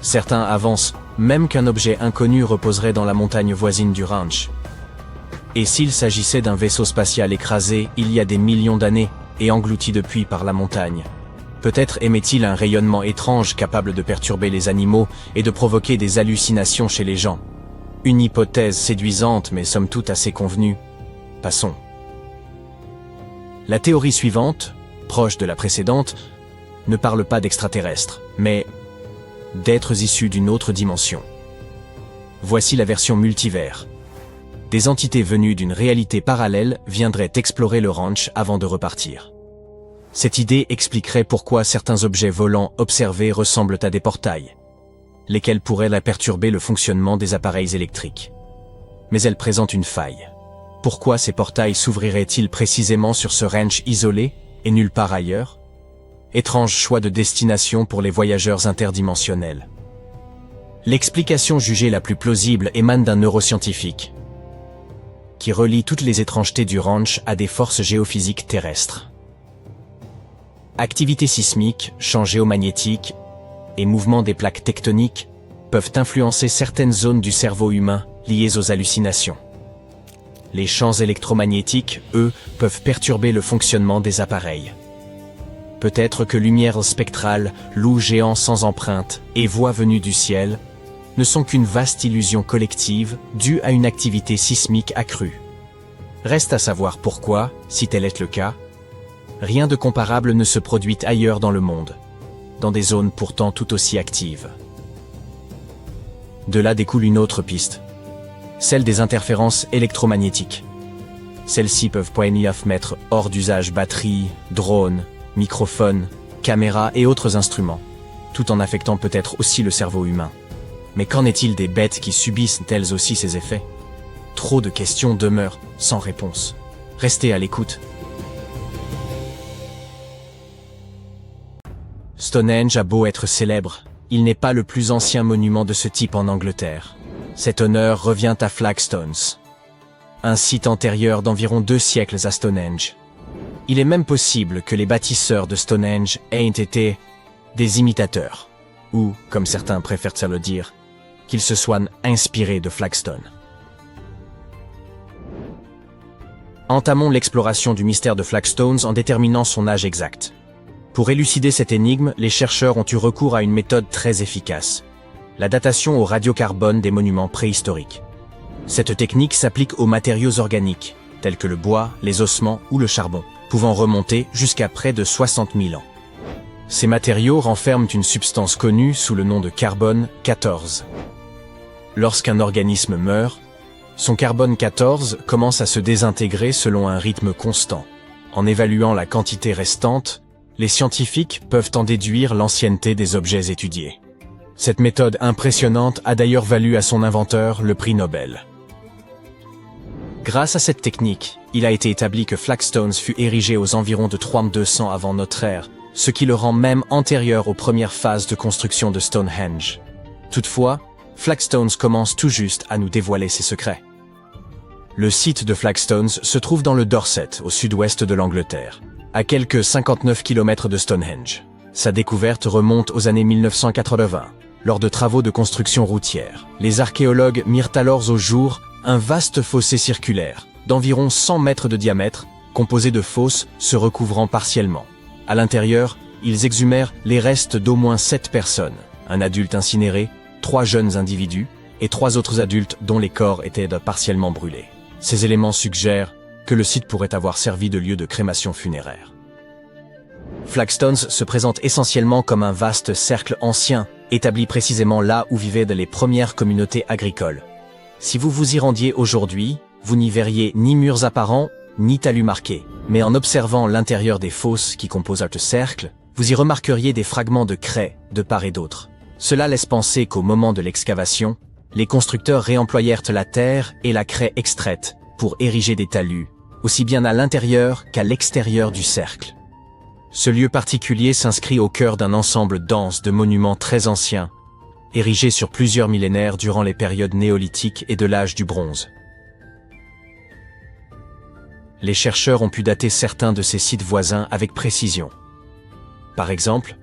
Certains avancent même qu'un objet inconnu reposerait dans la montagne voisine du ranch. Et s'il s'agissait d'un vaisseau spatial écrasé il y a des millions d'années et englouti depuis par la montagne, peut-être émet-il un rayonnement étrange capable de perturber les animaux et de provoquer des hallucinations chez les gens. Une hypothèse séduisante mais somme toute assez convenue. Passons. La théorie suivante, proche de la précédente, ne parle pas d'extraterrestres, mais d'êtres issus d'une autre dimension. Voici la version multivers. Des entités venues d'une réalité parallèle viendraient explorer le ranch avant de repartir. Cette idée expliquerait pourquoi certains objets volants observés ressemblent à des portails, lesquels pourraient perturber le fonctionnement des appareils électriques. Mais elle présente une faille. Pourquoi ces portails s'ouvriraient-ils précisément sur ce ranch isolé et nulle part ailleurs? Étrange choix de destination pour les voyageurs interdimensionnels. L'explication jugée la plus plausible émane d'un neuroscientifique qui relie toutes les étrangetés du ranch à des forces géophysiques terrestres. Activité sismique, champs géomagnétiques et mouvements des plaques tectoniques peuvent influencer certaines zones du cerveau humain liées aux hallucinations. Les champs électromagnétiques, eux, peuvent perturber le fonctionnement des appareils. Peut-être que lumière spectrale, loup géant sans empreinte et voix venue du ciel ne sont qu'une vaste illusion collective due à une activité sismique accrue. Reste à savoir pourquoi, si tel est le cas, rien de comparable ne se produit ailleurs dans le monde, dans des zones pourtant tout aussi actives. De là découle une autre piste, celle des interférences électromagnétiques. Celles-ci peuvent mettre hors d'usage batteries, drones, microphones, caméras et autres instruments, tout en affectant peut-être aussi le cerveau humain. Mais qu'en est-il des bêtes qui subissent elles aussi ces effets? Trop de questions demeurent sans réponse. Restez à l'écoute. Stonehenge a beau être célèbre, il n'est pas le plus ancien monument de ce type en Angleterre. Cet honneur revient à Flagstones, un site antérieur d'environ 2 siècles à Stonehenge. Il est même possible que les bâtisseurs de Stonehenge aient été des imitateurs, ou, comme certains préfèrent le dire, qu'ils se soient inspirés de Flagstone. Entamons l'exploration du mystère de Flagstones en déterminant son âge exact. Pour élucider cette énigme, les chercheurs ont eu recours à une méthode très efficace, la datation au radiocarbone des monuments préhistoriques. Cette technique s'applique aux matériaux organiques, tels que le bois, les ossements ou le charbon, pouvant remonter jusqu'à près de 60 000 ans. Ces matériaux renferment une substance connue sous le nom de carbone 14. Lorsqu'un organisme meurt, son carbone 14 commence à se désintégrer selon un rythme constant. En évaluant la quantité restante, les scientifiques peuvent en déduire l'ancienneté des objets étudiés. Cette méthode impressionnante a d'ailleurs valu à son inventeur le prix Nobel. Grâce à cette technique, il a été établi que Flagstones fut érigé aux environs de 3200 avant notre ère, ce qui le rend même antérieur aux premières phases de construction de Stonehenge. Toutefois, Flagstones commence tout juste à nous dévoiler ses secrets. Le site de Flagstones se trouve dans le Dorset, au sud-ouest de l'Angleterre, à quelques 59 km de Stonehenge. Sa découverte remonte aux années 1980, lors de travaux de construction routière. Les archéologues mirent alors au jour un vaste fossé circulaire, d'environ 100 mètres de diamètre, composé de fosses se recouvrant partiellement. À l'intérieur, ils exhumèrent les restes d'au moins 7 personnes, un adulte incinéré, 3 jeunes individus et 3 autres adultes dont les corps étaient partiellement brûlés. Ces éléments suggèrent que le site pourrait avoir servi de lieu de crémation funéraire. Flagstones se présente essentiellement comme un vaste cercle ancien, établi précisément là où vivaient les premières communautés agricoles. Si vous vous y rendiez aujourd'hui, vous n'y verriez ni murs apparents, ni talus marqués. Mais en observant l'intérieur des fosses qui composent ce cercle, vous y remarqueriez des fragments de craie de part et d'autre. Cela laisse penser qu'au moment de l'excavation, les constructeurs réemployèrent la terre et la craie extraite pour ériger des talus, aussi bien à l'intérieur qu'à l'extérieur du cercle. Ce lieu particulier s'inscrit au cœur d'un ensemble dense de monuments très anciens, érigés sur plusieurs millénaires durant les périodes néolithiques et de l'âge du bronze. les chercheurs ont pu dater certains de ces sites voisins avec précision. Par exemple,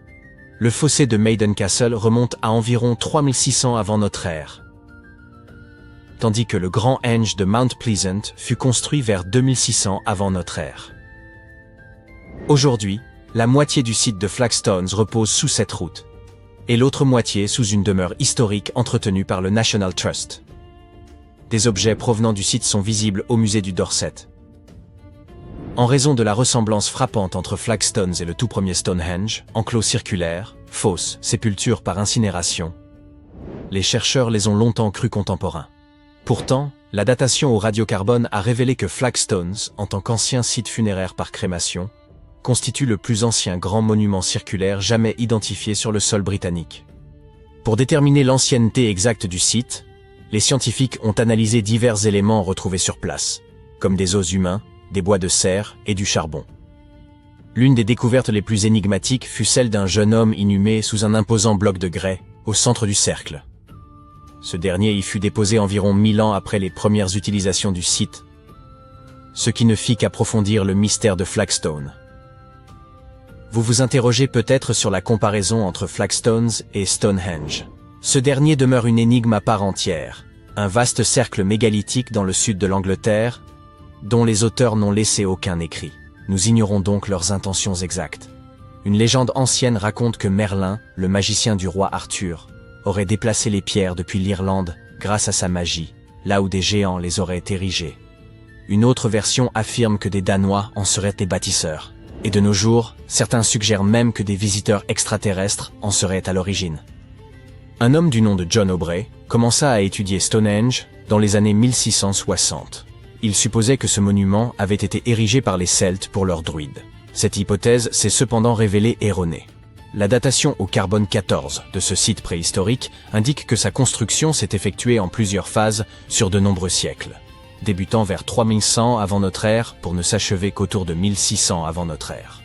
le fossé de Maiden Castle remonte à environ 3600 avant notre ère, tandis que le Grand Henge de Mount Pleasant fut construit vers 2600 avant notre ère. Aujourd'hui, la moitié du site de Flagstones repose sous cette route, et l'autre moitié sous une demeure historique entretenue par le National Trust. Des objets provenant du site sont visibles au musée du Dorset. En raison de la ressemblance frappante entre Flagstones et le tout premier Stonehenge, enclos circulaire, fosse, sépulture par incinération, les chercheurs les ont longtemps crus contemporains. Pourtant, la datation au radiocarbone a révélé que Flagstones, en tant qu'ancien site funéraire par crémation, constitue le plus ancien grand monument circulaire jamais identifié sur le sol britannique. Pour déterminer l'ancienneté exacte du site, les scientifiques ont analysé divers éléments retrouvés sur place, comme des os humains, des bois de serre et du charbon. L'une des découvertes les plus énigmatiques fut celle d'un jeune homme inhumé sous un imposant bloc de grès, au centre du cercle. Ce dernier y fut déposé environ 1000 ans après les premières utilisations du site, ce qui ne fit qu'approfondir le mystère de Flagstone. Vous vous interrogez peut-être sur la comparaison entre Flagstones et Stonehenge. Ce dernier demeure une énigme à part entière, un vaste cercle mégalithique dans le sud de l'Angleterre, dont les auteurs n'ont laissé aucun écrit. Nous ignorons donc leurs intentions exactes. Une légende ancienne raconte que Merlin, le magicien du roi Arthur, aurait déplacé les pierres depuis l'Irlande grâce à sa magie, là où des géants les auraient érigées. Une autre version affirme que des Danois en seraient les bâtisseurs. Et de nos jours, certains suggèrent même que des visiteurs extraterrestres en seraient à l'origine. Un homme du nom de John Aubrey commença à étudier Stonehenge dans les années 1660. Il supposait que ce monument avait été érigé par les Celtes pour leurs druides. Cette hypothèse s'est cependant révélée erronée. La datation au carbone 14 de ce site préhistorique indique que sa construction s'est effectuée en plusieurs phases sur de nombreux siècles, débutant vers 3100 avant notre ère pour ne s'achever qu'autour de 1600 avant notre ère.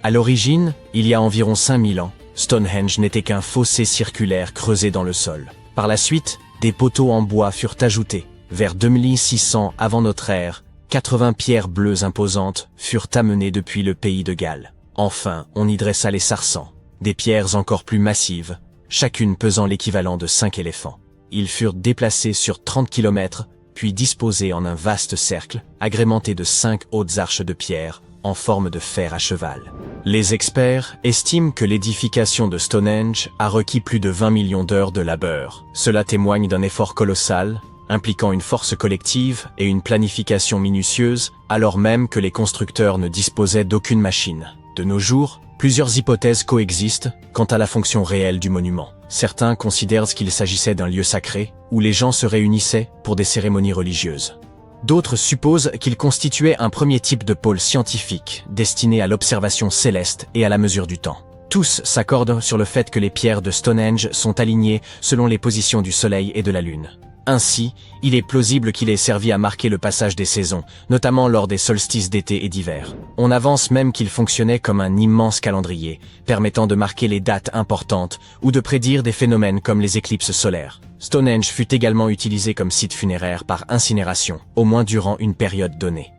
À l'origine, il y a environ 5000 ans, Stonehenge n'était qu'un fossé circulaire creusé dans le sol. Par la suite, des poteaux en bois furent ajoutés. Vers 2600 avant notre ère, 80 pierres bleues imposantes furent amenées depuis le pays de Galles. Enfin, on y dressa les sarsans, des pierres encore plus massives, chacune pesant l'équivalent de 5 éléphants. Ils furent déplacés sur 30 km, puis disposés en un vaste cercle, agrémenté de 5 hautes arches de pierre, en forme de fer à cheval. Les experts estiment que l'édification de Stonehenge a requis plus de 20 millions d'heures de labeur. Cela témoigne d'un effort colossal, impliquant une force collective et une planification minutieuse, alors même que les constructeurs ne disposaient d'aucune machine. De nos jours, plusieurs hypothèses coexistent quant à la fonction réelle du monument. Certains considèrent qu'il s'agissait d'un lieu sacré, où les gens se réunissaient pour des cérémonies religieuses. D'autres supposent qu'il constituait un premier type de pôle scientifique, destiné à l'observation céleste et à la mesure du temps. Tous s'accordent sur le fait que les pierres de Stonehenge sont alignées selon les positions du Soleil et de la Lune. Ainsi, il est plausible qu'il ait servi à marquer le passage des saisons, notamment lors des solstices d'été et d'hiver. On avance même qu'il fonctionnait comme un immense calendrier, permettant de marquer les dates importantes ou de prédire des phénomènes comme les éclipses solaires. Stonehenge fut également utilisé comme site funéraire par incinération, au moins durant une période donnée.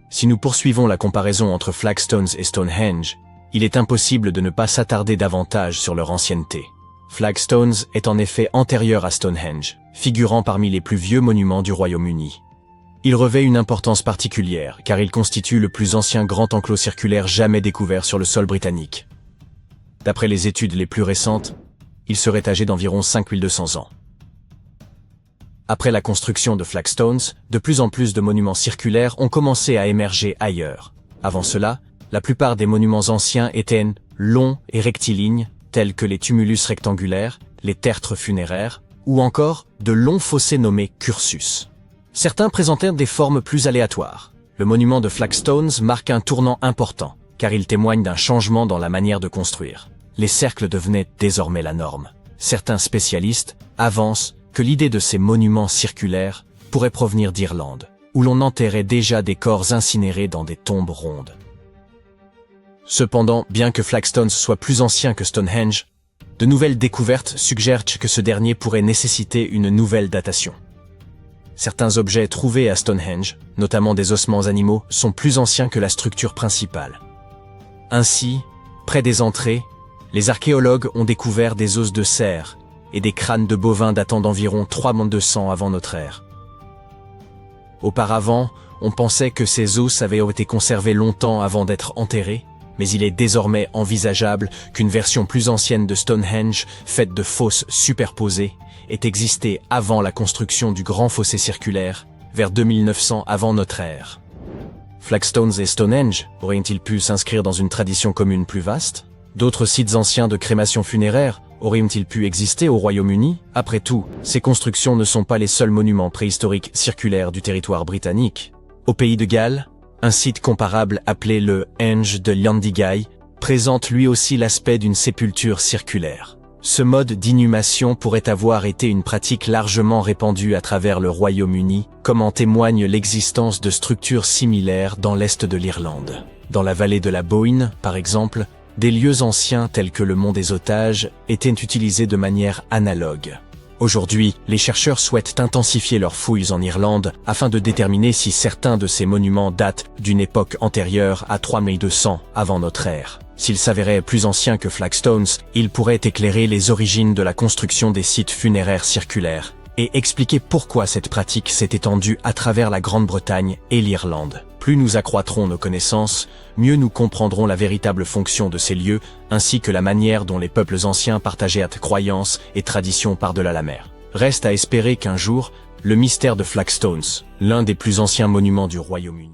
Si nous poursuivons la comparaison entre Flagstones et Stonehenge, il est impossible de ne pas s'attarder davantage sur leur ancienneté. Flagstones est en effet antérieur à Stonehenge, figurant parmi les plus vieux monuments du Royaume-Uni. Il revêt une importance particulière car il constitue le plus ancien grand enclos circulaire jamais découvert sur le sol britannique. D'après les études les plus récentes, il serait âgé d'environ 5200 ans. Après la construction de Flagstones, de plus en plus de monuments circulaires ont commencé à émerger ailleurs. Avant cela, la plupart des monuments anciens étaient longs et rectilignes, tels que les tumulus rectangulaires, les tertres funéraires, ou encore de longs fossés nommés cursus. Certains présentèrent des formes plus aléatoires. Le monument de Flagstones marque un tournant important, car il témoigne d'un changement dans la manière de construire. Les cercles devenaient désormais la norme. Certains spécialistes avancent que l'idée de ces monuments circulaires pourrait provenir d'Irlande, où l'on enterrait déjà des corps incinérés dans des tombes rondes. Cependant, bien que Flagstones soit plus ancien que Stonehenge, de nouvelles découvertes suggèrent que ce dernier pourrait nécessiter une nouvelle datation. Certains objets trouvés à Stonehenge, notamment des ossements animaux, sont plus anciens que la structure principale. Ainsi, près des entrées, les archéologues ont découvert des os de cerf et des crânes de bovins datant d'environ 3200 avant notre ère. Auparavant, on pensait que ces os avaient été conservés longtemps avant d'être enterrés, mais il est désormais envisageable qu'une version plus ancienne de Stonehenge, faite de fosses superposées, ait existé avant la construction du grand fossé circulaire, vers 2900 avant notre ère. Flagstones et Stonehenge auraient-ils pu s'inscrire dans une tradition commune plus vaste? D'autres sites anciens de crémation funéraire auraient-ils pu exister au Royaume-Uni? Après tout, ces constructions ne sont pas les seuls monuments préhistoriques circulaires du territoire britannique. Au pays de Galles, un site comparable appelé le Henge de Llandigai présente lui aussi l'aspect d'une sépulture circulaire. Ce mode d'inhumation pourrait avoir été une pratique largement répandue à travers le Royaume-Uni, comme en témoigne l'existence de structures similaires dans l'est de l'Irlande. Dans la vallée de la Boyne, par exemple, des lieux anciens tels que le Mont des Otages étaient utilisés de manière analogue. Aujourd'hui, les chercheurs souhaitent intensifier leurs fouilles en Irlande afin de déterminer si certains de ces monuments datent d'une époque antérieure à 3200 avant notre ère. S'ils s'avéraient plus anciens que Flagstones, ils pourraient éclairer les origines de la construction des sites funéraires circulaires et expliquer pourquoi cette pratique s'est étendue à travers la Grande-Bretagne et l'Irlande. Plus nous accroîtrons nos connaissances, mieux nous comprendrons la véritable fonction de ces lieux, ainsi que la manière dont les peuples anciens partageaient croyances et traditions par-delà la mer. Reste à espérer qu'un jour, le mystère de Flagstones, l'un des plus anciens monuments du Royaume-Uni,